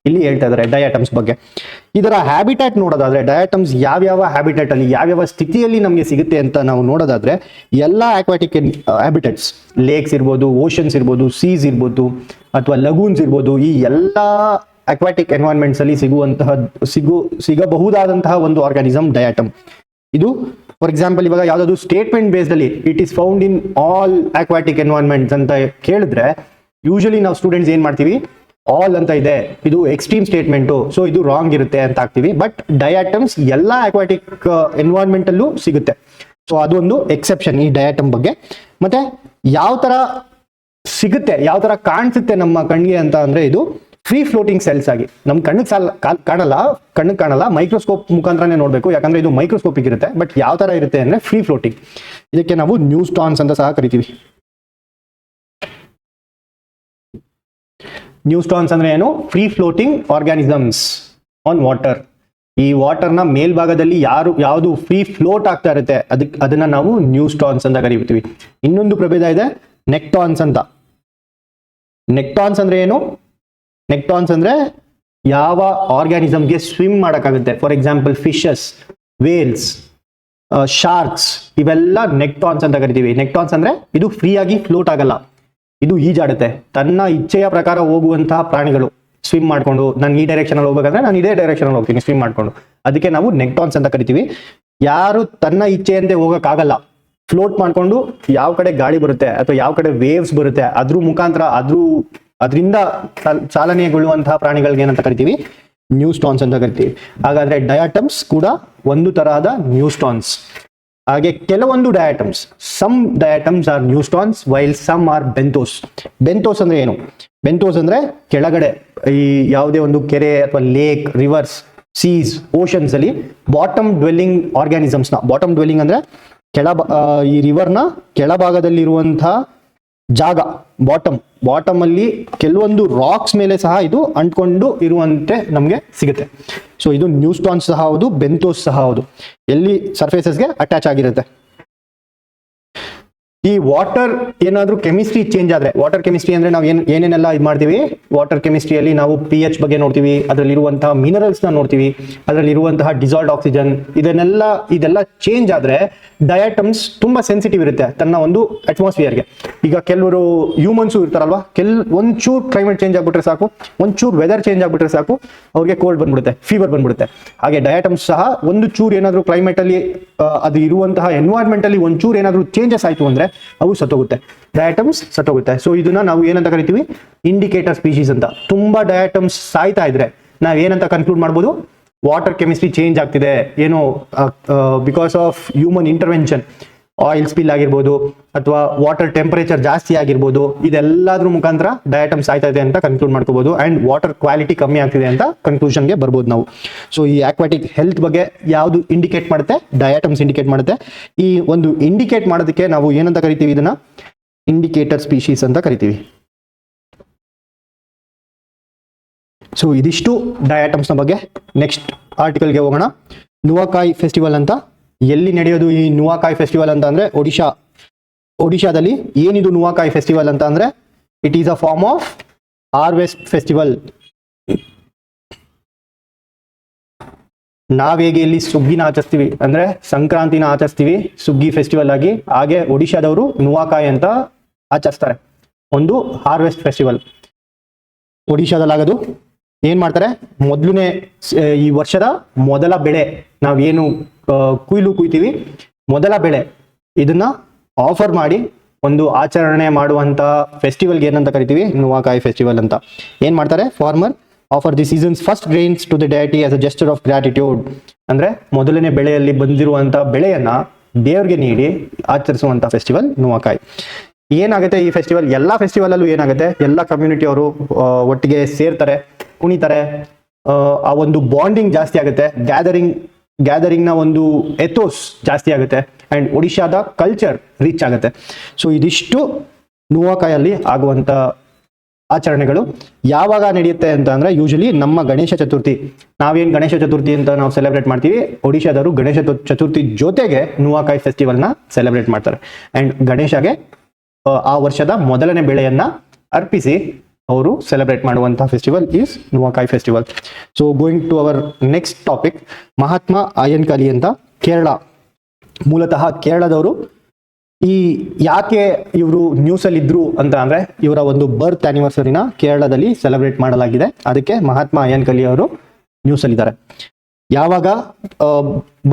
ಇಲ್ಲಿ ಹೇಳ್ತಾ ಇದ್ದಾರೆ ಡಯಾಟಮ್ಸ್ ಬಗ್ಗೆ. ಇದರ ಹ್ಯಾಬಿಟ್ಯಾಟ್ ನೋಡೋದಾದ್ರೆ ಡಯಾಟಮ್ಸ್ ಯಾವ್ಯಾವ ಹ್ಯಾಬಿಟ್ಯಾಟ್ ಅಲ್ಲಿ ಯಾವ್ಯಾವ ಸ್ಥಿತಿಯಲ್ಲಿ ನಮಗೆ ಸಿಗುತ್ತೆ ಅಂತ ನಾವು ನೋಡೋದಾದ್ರೆ ಎಲ್ಲ ಅಕ್ವಾಟಿಕ್ ಹ್ಯಾಬಿಟ್ಯಾಟ್ಸ್, ಲೇಕ್ಸ್ ಇರ್ಬೋದು, ಓಷನ್ಸ್ ಇರ್ಬೋದು, ಸೀಸ್ ಇರ್ಬೋದು ಅಥವಾ ಲಗೂನ್ಸ್ ಇರ್ಬೋದು, ಈ ಎಲ್ಲ ಅಕ್ವಾಟಿಕ್ ಎನ್ವೈರನ್ಮೆಂಟ್ಸ್ ಅಲ್ಲಿ ಸಿಗಬಹುದಾದಂತಹ ಒಂದು ಆರ್ಗಾನಿಸಮ್ ಡಯಾಟಮ್. ಇದು ಫಾರ್ ಎಕ್ಸಾಂಪಲ್ ಇವಾಗ ಯಾವ್ದಾದ್ರು ಸ್ಟೇಟ್ಮೆಂಟ್ ಬೇಸ್ಡ್ ಅಲ್ಲಿ it is found in all aquatic ಎನ್ವೈರನ್ಮೆಂಟ್ಸ್ ಅಂತ ಕೇಳಿದ್ರೆ ಯೂಶಲಿ ನಾವು ಸ್ಟೂಡೆಂಟ್ಸ್ ಏನ್ ಮಾಡ್ತೀವಿ, ಆಲ್ ಅಂತ ಇದೆ, ಇದು ಎಕ್ಸ್ಟ್ರೀಮ್ ಸ್ಟೇಟ್ಮೆಂಟು, ಸೊ ಇದು ರಾಂಗ್ ಇರುತ್ತೆ ಅಂತ ಆಗ್ತೀವಿ. ಬಟ್ ಡಯಾಟಮ್ಸ್ ಎಲ್ಲ ಅಕ್ವಾಟಿಕ್ ಎನ್ವೈರನ್ಮೆಂಟ್ ಅಲ್ಲೂ ಸಿಗುತ್ತೆ. ಸೊ ಅದೊಂದು ಎಕ್ಸೆಪ್ಷನ್ ಈ ಡಯಾಟಮ್ ಬಗ್ಗೆ. ಮತ್ತೆ ಯಾವ ತರ ಸಿಗುತ್ತೆ, ಯಾವ ತರ ಕಾಣಿಸುತ್ತೆ ನಮ್ಮ ಕಣ್ಣಿಗೆ ಅಂತ ಅಂದ್ರೆ ಇದು ಫ್ರೀ ಫ್ಲೋಟಿಂಗ್ ಸೆಲ್ಸ್ ಆಗಿ ನಮ್ಮ ಕಣ್ಣಿಗೆ ಕಾಣಲ್ಲ, ಮೈಕ್ರೋಸ್ಕೋಪ್ ಮುಖಾಂತರನೇ ನೋಡ್ಬೇಕು, ಯಾಕಂದ್ರೆ ಇದು ಮೈಕ್ರೋಸ್ಕೋಪಿಕ್ ಇರುತ್ತೆ. ಬಟ್ ಯಾವ ತರ ಇರುತ್ತೆ ಅಂದ್ರೆ ಫ್ರೀ ಫ್ಲೋಟಿಂಗ್. ಇದಕ್ಕೆ ನಾವು ನ್ಯೂಸ್ಟಾನ್ಸ್ ಅಂತ ಸಹ ಕರಿತೀವಿ. ನ್ಯೂಸ್ಟಾನ್ಸ್ ಅಂದ್ರೆ ಏನು? Free floating organisms on water. ಈ ವಾಟರ್ನ ಮೇಲ್ಭಾಗದಲ್ಲಿ ಯಾವುದು ಫ್ರೀ ಫ್ಲೋಟ್ ಆಗ್ತಾ ಇರುತ್ತೆ ಅದನ್ನ ನಾವು ನ್ಯೂಸ್ಟಾನ್ಸ್ ಅಂತ ಕರಿತೀವಿ. ಇನ್ನೊಂದು ಪ್ರಭೇದ ಇದೆ ನೆಕ್ಟಾನ್ಸ್ ಅಂತ. ನೆಕ್ಟಾನ್ಸ್ ಅಂದ್ರೆ ಏನು? ನೆಕ್ಟಾನ್ಸ್ ಅಂದ್ರೆ ಯಾವ ಆರ್ಗ್ಯಾನಿಸಮ್ಗೆ ಸ್ವಿಮ್ ಮಾಡಕ್ಕಾಗುತ್ತೆ. For example fishes, whales, sharks, ಇವೆಲ್ಲ ನೆಕ್ಟಾನ್ಸ್ ಅಂತ ಕರಿತೀವಿ. ನೆಕ್ಟಾನ್ಸ್ ಅಂದ್ರೆ ಇದು ಫ್ರೀ ಆಗಿ ಫ್ಲೋಟ್ ಆಗಲ್ಲ, ಇದು ಈಜಾಡುತ್ತೆ. ತನ್ನ ಇಚ್ಛೆಯ ಪ್ರಕಾರ ಹೋಗುವಂತಹ ಪ್ರಾಣಿಗಳು ಸ್ವಿಮ್ ಮಾಡ್ಕೊಂಡು, ನಾನು ಈ ಡೈರೆಕ್ಷನ್ ಅಲ್ಲಿ ಹೋಗ್ಬೇಕಂದ್ರೆ ನಾನು ಇದೇ ಡೈರೆಕ್ಷನ್ ಅಲ್ಲಿ ಹೋಗ್ತೀನಿ ಸ್ವಿಮ್ ಮಾಡ್ಕೊಂಡು. ಅದಕ್ಕೆ ನಾವು ನೆಕ್ಟಾನ್ಸ್ ಅಂತ ಕರಿತೀವಿ. ಯಾರು ತನ್ನ ಇಚ್ಛೆಯಂತೆ ಹೋಗಕ್ಕಾಗಲ್ಲ, ಫ್ಲೋಟ್ ಮಾಡ್ಕೊಂಡು ಯಾವ ಕಡೆ ಗಾಳಿ ಬರುತ್ತೆ ಅಥವಾ ಯಾವ ಕಡೆ ವೇವ್ಸ್ ಬರುತ್ತೆ ಅದ್ರ ಮುಖಾಂತರ ಅದರಿಂದ ಚಾಲನೆಗೊಳ್ಳುವಂತಹ ಪ್ರಾಣಿಗಳಿಗೆ ಏನಂತ ಕರಿತೀವಿ? ನ್ಯೂಸ್ಟಾನ್ಸ್ ಅಂತ ಕರಿತೀವಿ. ಹಾಗಾದ್ರೆ ಡಯಾಟಮ್ಸ್ ಕೂಡ ಒಂದು ತರಹದ ನ್ಯೂಸ್ಟಾನ್ಸ್. ಹಾಗೆ ಕೆಲವೊಂದು diatoms, some diatoms are neustons while some are benthos. Benthos ಅಂದ್ರೆ ಏನು? ಬೆಂಥೋಸ್ ಅಂದ್ರೆ ಕೆಳಗಡೆ ಈ ಯಾವುದೇ ಒಂದು ಕೆರೆ ಅಥವಾ ಲೇಕ್, ರಿವರ್ಸ್, ಸೀಸ್, ಓಷನ್ಸ್ ಅಲ್ಲಿ ಬಾಟಮ್ ಡ್ವೆಲ್ಲಿಂಗ್ ಆರ್ಗ್ಯಾನಿಸಮ್ಸ್ ನ, ಬಾಟಮ್ ಡ್ವೆಲ್ಲಿಂಗ್ ಅಂದ್ರೆ ಈ ರಿವರ್ನ ಕೆಳಭಾಗದಲ್ಲಿರುವಂತಹ ಜಾಗ, ಬಾಟಮ್ ಅಲ್ಲಿ ಕೆಲವೊಂದು ರಾಕ್ಸ್ ಮೇಲೆ ಸಹ ಇದು ಅಂಟ್ಕೊಂಡು ಇರುವಂತೆ ನಮಗೆ ಸಿಗುತ್ತೆ. ಸೊ ಇದು ನ್ಯೂಸ್ಟಾನ್ಸ್ ಸಹ ಹೌದು, ಬೆಂಥೋಸ್ ಸಹ ಹೌದು. ಎಲ್ಲಿ ಸರ್ಫೇಸಸ್ಗೆ ಅಟ್ಯಾಚ್ ಆಗಿರುತ್ತೆ. ಈ ವಾಟರ್ ಏನಾದ್ರೂ ಕೆಮಿಸ್ಟ್ರಿ ಚೇಂಜ್ ಆದ್ರೆ, ವಾಟರ್ ಕೆಮಿಸ್ಟ್ರಿ ಅಂದ್ರೆ ನಾವು ಏನೇನೆಲ್ಲ ಇದು ಮಾಡ್ತೀವಿ, ವಾಟರ್ ಕೆಮಿಸ್ಟ್ರಿಯಲ್ಲಿ ನಾವು pH ಬಗ್ಗೆ ನೋಡ್ತೀವಿ, ಅದರಲ್ಲಿರುವಂತಹ ಮಿನರಲ್ಸ್ ನ ನೋಡ್ತೀವಿ, ಅದರಲ್ಲಿರುವಂತಹ ಡಿಸಾಲ್ವ್ಡ್ ಆಕ್ಸಿಜನ್, ಇದೆಲ್ಲ ಚೇಂಜ್ ಆದ್ರೆ ಡಯಾಟಮ್ಸ್ ತುಂಬಾ ಸೆನ್ಸಿಟಿವ್ ಇರುತ್ತೆ ತನ್ನ ಒಂದು ಅಟ್ಮಾಸ್ಫಿಯರ್ಗೆ. ಈಗ ಕೆಲವರು ಹ್ಯೂಮನ್ಸ್ ಇರ್ತಾರಲ್ವಾ, ಒಂಚೂರು ಕ್ಲೈಮೇಟ್ ಚೇಂಜ್ ಆಗ್ಬಿಟ್ರೆ ಸಾಕು, ಒಂಚೂರು ವೆದರ್ ಚೇಂಜ್ ಆಗ್ಬಿಟ್ರೆ ಸಾಕು, ಅವ್ರಿಗೆ ಕೋಲ್ಡ್ ಬಂದ್ಬಿಡುತ್ತೆ, ಫೀವರ್ ಬಂದ್ಬಿಡುತ್ತೆ. ಹಾಗೆ ಡಯಾಟಮ್ಸ್ ಸಹ ಒಂದು ಚೂರು ಏನಾದ್ರು ಕ್ಲೈಮೇಟ್ ಅಲ್ಲಿ ಅದು ಇರುವಂತಹ ಎನ್ವೈರನ್ಮೆಂಟ್ ಅಲ್ಲಿ ಒಂಚೂರು ಏನಾದ್ರು ಚೇಂಜಸ್ ಆಯ್ತು ಅಂದ್ರೆ ಅವು ಸತ್ತೋಗುತ್ತೆ, ಡಯಾಟಮ್ಸ್ ಸತ್ತೋಗುತ್ತೆ. ಸೊ ಇದನ್ನ ನಾವು ಏನಂತ ಕರಿತೀವಿ? ಇಂಡಿಕೇಟರ್ ಸ್ಪೀಶೀಸ್ ಅಂತ. ತುಂಬಾ ಡಯಾಟಮ್ಸ್ ಸಾಯ್ತಾ ಇದ್ರೆ ನಾವ್ ಏನಂತ ಕನ್ಕ್ಲೂಡ್ ಮಾಡ್ಬೋದು? ವಾಟರ್ ಕೆಮಿಸ್ಟ್ರಿ ಚೇಂಜ್ ಆಗ್ತಿದೆ, ಏನೋ because of human intervention, oil spill ಆಗಿರ್ಬೋದು ಅಥವಾ ವಾಟರ್ ಟೆಂಪರೇಚರ್ ಜಾಸ್ತಿ ಆಗಿರ್ಬೋದು, ಇದೆಲ್ಲದ್ರ ಮುಖಾಂತರ ಡಯಾಟಮ್ಸ್ ಸಾಯ್ತಾ ಇದೆ ಅಂತ ಕನ್ಕ್ಲೂಡ್ ಮಾಡ್ಕೋಬಹುದು. ಅಂಡ್ ವಾಟರ್ ಕ್ವಾಲಿಟಿ ಕಮ್ಮಿ ಆಗ್ತಿದೆ ಅಂತ ಕನ್ಕ್ಲೂಷನ್ಗೆ ಬರ್ಬೋದು ನಾವು. ಸೊ ಈ ಆಕ್ವಾಟಿಕ್ ಹೆಲ್ತ್ ಬಗ್ಗೆ ಯಾವುದು ಇಂಡಿಕೇಟ್ ಮಾಡುತ್ತೆ? ಡಯಾಟಮ್ಸ್ ಇಂಡಿಕೇಟ್ ಮಾಡುತ್ತೆ. ಈ ಒಂದು ಇಂಡಿಕೇಟ್ ಮಾಡೋದಕ್ಕೆ ನಾವು ಏನಂತ ಕರಿತೀವಿ? ಇದನ್ನ ಇಂಡಿಕೇಟರ್ ಸ್ಪೀಶೀಸ್ ಅಂತ ಕರಿತೀವಿ. ಸೊ ಇದಿಷ್ಟು ಡಯಾಟಮ್ಸ್ ನ ಬಗ್ಗೆ. ನೆಕ್ಸ್ಟ್ ಆರ್ಟಿಕಲ್ಗೆ ಹೋಗೋಣ. ನುವಾಕಾಯ್ ಫೆಸ್ಟಿವಲ್ ಅಂತ. ಎಲ್ಲಿ ನಡೆಯೋದು ಈ ನುವಾಕಾಯ್ ಫೆಸ್ಟಿವಲ್ ಅಂತ ಅಂದ್ರೆ ಒಡಿಶಾದಲ್ಲಿ. ಏನಿದು ನುವಾಕಾಯ್ ಫೆಸ್ಟಿವಲ್ ಅಂತ ಅಂದ್ರೆ it is a form of harvest festival. ನಾವ್ ಹೇಗೆ ಇಲ್ಲಿ ಸುಗ್ಗಿನ ಆಚರಿಸ್ತೀವಿ ಅಂದ್ರೆ ಸಂಕ್ರಾಂತಿನ ಆಚರಿಸ್ತೀವಿ ಸುಗ್ಗಿ ಫೆಸ್ಟಿವಲ್ ಆಗಿ, ಹಾಗೆ ಒಡಿಶಾದವರು ನುವಾಕಾಯ್ ಅಂತ ಆಚರಿಸ್ತಾರೆ, ಒಂದು ಹಾರ್ವೆಸ್ಟ್ ಫೆಸ್ಟಿವಲ್. ಒಡಿಶಾದಲ್ಲಾಗೋದು ಏನ್ ಮಾಡ್ತಾರೆ, ಮೊದಲನೇ ಈ ವರ್ಷದ ಮೊದಲ ಬೆಳೆ ನಾವೇನು ಕುಯ್ತೀವಿ, ಮೊದಲ ಬೆಳೆ ಇದನ್ನ ಆಫರ್ ಮಾಡಿ ಒಂದು ಆಚರಣೆ ಮಾಡುವಂತ ಫೆಸ್ಟಿವಲ್ಗೆ ಏನಂತ ಕರಿತೀವಿ, ನುವಾಕಾಯ್ ಫೆಸ್ಟಿವಲ್ ಅಂತ. ಏನ್ ಮಾಡ್ತಾರೆ, farmer offer the seasons first grains to the deity as a gesture of gratitude. ಅಂದ್ರೆ ಮೊದಲನೇ ಬೆಳೆಯಲ್ಲಿ ಬಂದಿರುವಂತ ಬೆಳೆಯನ್ನ ದೇವ್ರಿಗೆ ನೀಡಿ ಆಚರಿಸುವಂತ ಫೆಸ್ಟಿವಲ್ ನುವಾಕಾಯ್. ಏನಾಗುತ್ತೆ ಈ ಫೆಸ್ಟಿವಲ್, ಎಲ್ಲಾ ಫೆಸ್ಟಿವಲ್ ಅಲ್ಲೂ ಏನಾಗುತ್ತೆ, ಎಲ್ಲ ಕಮ್ಯುನಿಟಿ ಅವರು ಒಟ್ಟಿಗೆ ಸೇರ್ತಾರೆ, ಕುಣಿತಾರೆ, ಆ ಒಂದು ಬಾಂಡಿಂಗ್ ಜಾಸ್ತಿ ಆಗುತ್ತೆ, ಗ್ಯಾದರಿಂಗ್ ನ ಒಂದು ಎಥೋಸ್ ಜಾಸ್ತಿ ಆಗುತ್ತೆ, ಅಂಡ್ ಒಡಿಶಾದ ಕಲ್ಚರ್ ರೀಚ್ ಆಗುತ್ತೆ. ಸೊ ಇದಿಷ್ಟು ನುವಾಕಾಯಲ್ಲಿ ಆಗುವಂತ ಆಚರಣೆಗಳು. ಯಾವಾಗ ನಡೆಯುತ್ತೆ ಅಂತ ಅಂದ್ರೆ ಯೂಶಲಿ ನಮ್ಮ ಗಣೇಶ ಚತುರ್ಥಿ, ನಾವೇನ್ ಗಣೇಶ ಚತುರ್ಥಿ ಅಂತ ನಾವು ಸೆಲೆಬ್ರೇಟ್ ಮಾಡ್ತೀವಿ, ಒಡಿಶಾದವರು ಗಣೇಶ ಚತುರ್ಥಿ ಜೊತೆಗೆ ನುವಾಕಾಯ್ ಫೆಸ್ಟಿವಲ್ ನ ಸೆಲೆಬ್ರೇಟ್ ಮಾಡ್ತಾರೆ. ಅಂಡ್ ಗಣೇಶಗೆ ಆ ವರ್ಷದ ಮೊದಲನೇ ಬೆಳೆಯನ್ನ ಅರ್ಪಿಸಿ ಅವರು ಸೆಲೆಬ್ರೇಟ್ ಮಾಡುವಂತಹ festival is Nuakhai festival. So going to our next topic, Mahatma Ayyankali ಅಂತ, ಕೇರಳ, ಮೂಲತಃ ಕೇರಳದವರು. ಈ ಯಾಕೆ ಇವರು ನ್ಯೂಸ್ ಅಲ್ಲಿ ಇದ್ರು ಅಂತ ಅಂದ್ರೆ, ಇವರ ಒಂದು ಬರ್ತ್ ಆನಿವರ್ಸರಿನ ಕೇರಳದಲ್ಲಿ ಸೆಲೆಬ್ರೇಟ್ ಮಾಡಲಾಗಿದೆ, ಅದಕ್ಕೆ ಮಹಾತ್ಮ ಅಯ್ಯನ್ಕಾಳಿ ಅವರು ನ್ಯೂಸ್ ಅಲ್ಲಿ ಇದ್ದಾರೆ. ಯಾವಾಗ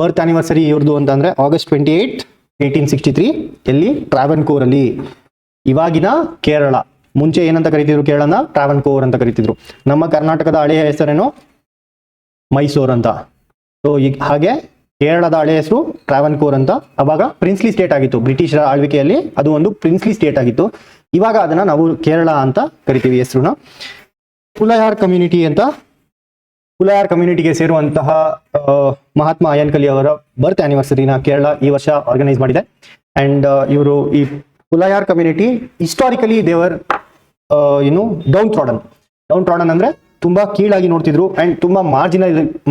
ಬರ್ತ್ ಆನಿವರ್ಸರಿ ಇವ್ರದ್ದು ಅಂತ ಅಂದ್ರೆ August 28, 1863, ಎಲ್ಲಿ, ಟ್ರಾವನ್ಕೋರ್ ಅಲ್ಲಿ, ಇವಾಗಿನ ಕೇರಳ. ಮುಂಚೆ ಏನಂತ ಕರಿತಿದ್ರು ಕೇರಳನ, ಟ್ರಾವನ್ಕೋರ್ ಅಂತ ಕರಿತಿದ್ರು. ನಮ್ಮ ಕರ್ನಾಟಕದ ಹಳೆಯ ಹೆಸರೇನು, ಮೈಸೂರ್ ಅಂತ. ಸೊ ಈಗ ಹಾಗೆ ಕೇರಳದ ಹಳೆ ಹೆಸರು ಟ್ರಾವನ್ಕೋರ್ ಅಂತ. ಅವಾಗ ಪ್ರಿನ್ಸ್ಲಿ ಸ್ಟೇಟ್ ಆಗಿತ್ತು, ಬ್ರಿಟಿಷರ ಆಳ್ವಿಕೆಯಲ್ಲಿ ಅದು ಒಂದು ಪ್ರಿನ್ಸ್ಲಿ ಸ್ಟೇಟ್ ಆಗಿತ್ತು. ಇವಾಗ ಅದನ್ನ ನಾವು ಕೇರಳ ಅಂತ ಕರಿತೀವಿ ಹೆಸರುನ. ಪುಲಯಾರ್ ಕಮ್ಯುನಿಟಿ ಅಂತ, ಪುಲಯಾರ್ ಕಮ್ಯುನಿಟಿಗೆ ಸೇರುವಂತಹ ಮಹಾತ್ಮ ಅಯ್ಯನ್ಕಾಳಿ ಅವರ ಬರ್ತ್ ಆನಿವರ್ಸರಿನ ಕೇರಳ ಈ ವರ್ಷ ಆರ್ಗನೈಸ್ ಮಾಡಿದೆ. ಅಂಡ್ ಇವರು ಈ Pulayar community historically they were down trodden ಅಂದ್ರೆ ತುಂಬಾ ಕೀಳಾಗಿ ನೋಡ್ತಿದ್ರು, ಅಂಡ್ ತುಂಬಾ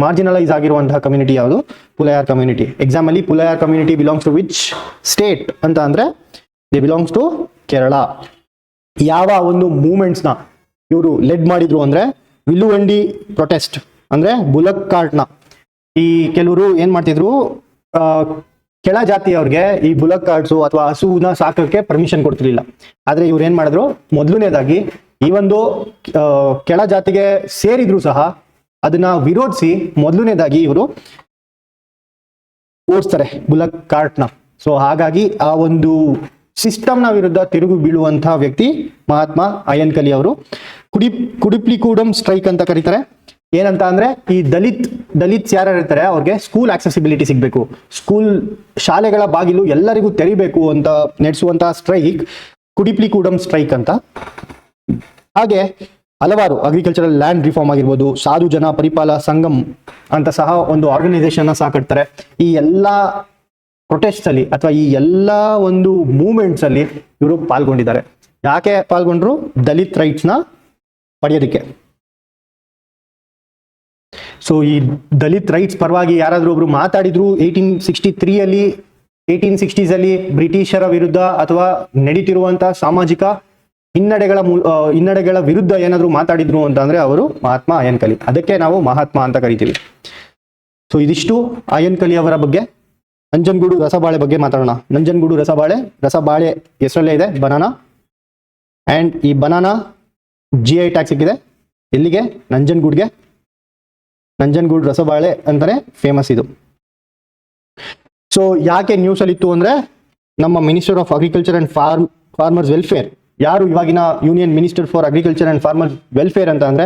ಮಾರ್ಜಿನಲೈಸ್ ಆಗಿರುವಂತಹ ಕಮ್ಯುನಿಟಿ ಯಾವುದು, ಪುಲಯಾರ್ ಕಮ್ಯುನಿಟಿ. ಎಕ್ಸಾಮ್ ಅಲ್ಲಿ Pulayar community belongs to which state ಅಂತ ಅಂದ್ರೆ ದೇ ಬಿಲಾಂಗ್ಸ್ ಟು ಕೇರಳ. ಯಾವ ಒಂದು ಮೂವ್ಮೆಂಟ್ಸ್ ನ ಇವರು ಲೆಡ್ ಮಾಡಿದ್ರು ಅಂದ್ರೆ, ವಿಲ್ಲುವಂಡಿ ಪ್ರೊಟೆಸ್ಟ್ ಅಂದ್ರೆ ಬುಲಕ್ ಕಾರ್ಟ್ನ. ಈ ಕೆಲವರು ಏನ್ ಮಾಡ್ತಿದ್ರು, ಕೆಳ ಜಾತಿಯವ್ರಿಗೆ ಈ ಬುಲಕ್ ಕಾರ್ಡ್ಸು ಅಥವಾ ಹಸುನ ಸಾಕಕ್ಕೆ ಪರ್ಮಿಷನ್ ಕೊಡ್ತಿರ್ಲಿಲ್ಲ. ಆದ್ರೆ ಇವ್ರು ಏನ್ ಮಾಡಿದ್ರು, ಮೊದಲನೇದಾಗಿ ಈ ಒಂದು ಕೆಳ ಜಾತಿಗೆ ಸೇರಿದ್ರು ಸಹ ಅದನ್ನ ವಿರೋಧಿಸಿ ಮೊದಲನೇದಾಗಿ ಇವರು ಓಡಿಸ್ತಾರೆ ಬುಲಕ್ ಕಾರ್ಟ್ನ. ಸೊ ಹಾಗಾಗಿ ಆ ಒಂದು ಸಿಸ್ಟಮ್ನ ವಿರುದ್ಧ ತಿರುಗಿ ಬೀಳುವಂತಹ ವ್ಯಕ್ತಿ ಮಹಾತ್ಮ ಅಯ್ಯನ್ಕಾಳಿ ಅವರು. ಕುಡಿಪ್ಲಿಕೂಡಂ ಸ್ಟ್ರೈಕ್ ಅಂತ ಕರೀತಾರೆ. ಏನಂತ ಅಂದ್ರೆ, ಈ ದಲಿತ್ಸ್ ಯಾರು ಇರ್ತಾರೆ ಅವ್ರಿಗೆ ಸ್ಕೂಲ್ ಆಕ್ಸೆಸಿಬಿಲಿಟಿ ಸಿಗ್ಬೇಕು, ಶಾಲೆಗಳ ಬಾಗಿಲು ಎಲ್ಲರಿಗೂ ತೆರಿಬೇಕು ಅಂತ ನಡೆಸುವಂತಹ ಸ್ಟ್ರೈಕ್ ಕುಡಿಪ್ಲಿಕೂಡಂ ಸ್ಟ್ರೈಕ್ ಅಂತ. ಹಾಗೆ ಹಲವಾರು ಅಗ್ರಿಕಲ್ಚರಲ್ ಲ್ಯಾಂಡ್ ರಿಫಾರ್ಮ್ ಆಗಿರ್ಬೋದು, ಸಾಧು ಜನ ಪರಿಪಾಲ ಸಂಗಮ್ ಅಂತ ಸಹ ಒಂದು ಆರ್ಗನೈಸೇಷನ್ ಸಹ ಕಟ್ತಾರೆ. ಈ ಎಲ್ಲಾ ಪ್ರೊಟೆಸ್ಟ್ ಅಲ್ಲಿ ಅಥವಾ ಈ ಎಲ್ಲಾ ಒಂದು ಮೂವ್ಮೆಂಟ್ಸ್ ಅಲ್ಲಿ ಇವರು ಪಾಲ್ಗೊಂಡಿದ್ದಾರೆ. ಯಾಕೆ ಪಾಲ್ಗೊಂಡ್ರು, ದಲಿತ್ ರೈಟ್ಸ್ ನ ಪಡೆಯೋದಕ್ಕೆ. ಸೊ ಈ ದಲಿತ್ ರೈಟ್ಸ್ ಪರವಾಗಿ ಯಾರಾದ್ರೂ ಒಬ್ರು ಮಾತಾಡಿದ್ರು 1860s ಅಲ್ಲಿ ಬ್ರಿಟಿಷರ ವಿರುದ್ಧ ಅಥವಾ ನಡೀತಿರುವಂತಹ ಸಾಮಾಜಿಕ ಹಿನ್ನಡೆಗಳ ವಿರುದ್ಧ ಏನಾದ್ರು ಮಾತಾಡಿದ್ರು ಅಂತ ಅಂದ್ರೆ ಅವರು ಮಹಾತ್ಮ ಅಯ್ಯನ್ಕಾಳಿ. ಅದಕ್ಕೆ ನಾವು ಮಹಾತ್ಮ ಅಂತ ಕರಿತೀವಿ. ಸೊ ಇದಿಷ್ಟು ಅಯ್ಯನ್ಕಾಳಿ ಅವರ ಬಗ್ಗೆ. ನಂಜನಗೂಡು ರಸಬಾಳೆ ಬಗ್ಗೆ ಮಾತಾಡೋಣ. ನಂಜನಗೂಡು ರಸಬಾಳೆ ಹೆಸರಲ್ಲೇ ಇದೆ, ಬನಾನಾ. ಅಂಡ್ ಈ ಬನಾನಾ GI ಟ್ಯಾಗ್ ಸಿಕ್ಕಿದೆ ಎಲ್ಲಿಗೆ, ನಂಜನಗೂಡ್ಗೆ. ನಂಜನಗೂಡು ರಸಬಾಳೆ ಅಂತಾನೆ ಫೇಮಸ್ ಇದು. ಸೊ ಯಾಕೆ ನ್ಯೂಸ್ ಅಲ್ಲಿ ಇತ್ತು ಅಂದ್ರೆ, ನಮ್ಮ minister of agriculture and farmers welfare, ಯಾರು ಇವಾಗಿನ union minister for agriculture and farmer welfare ಅಂತ ಅಂದ್ರೆ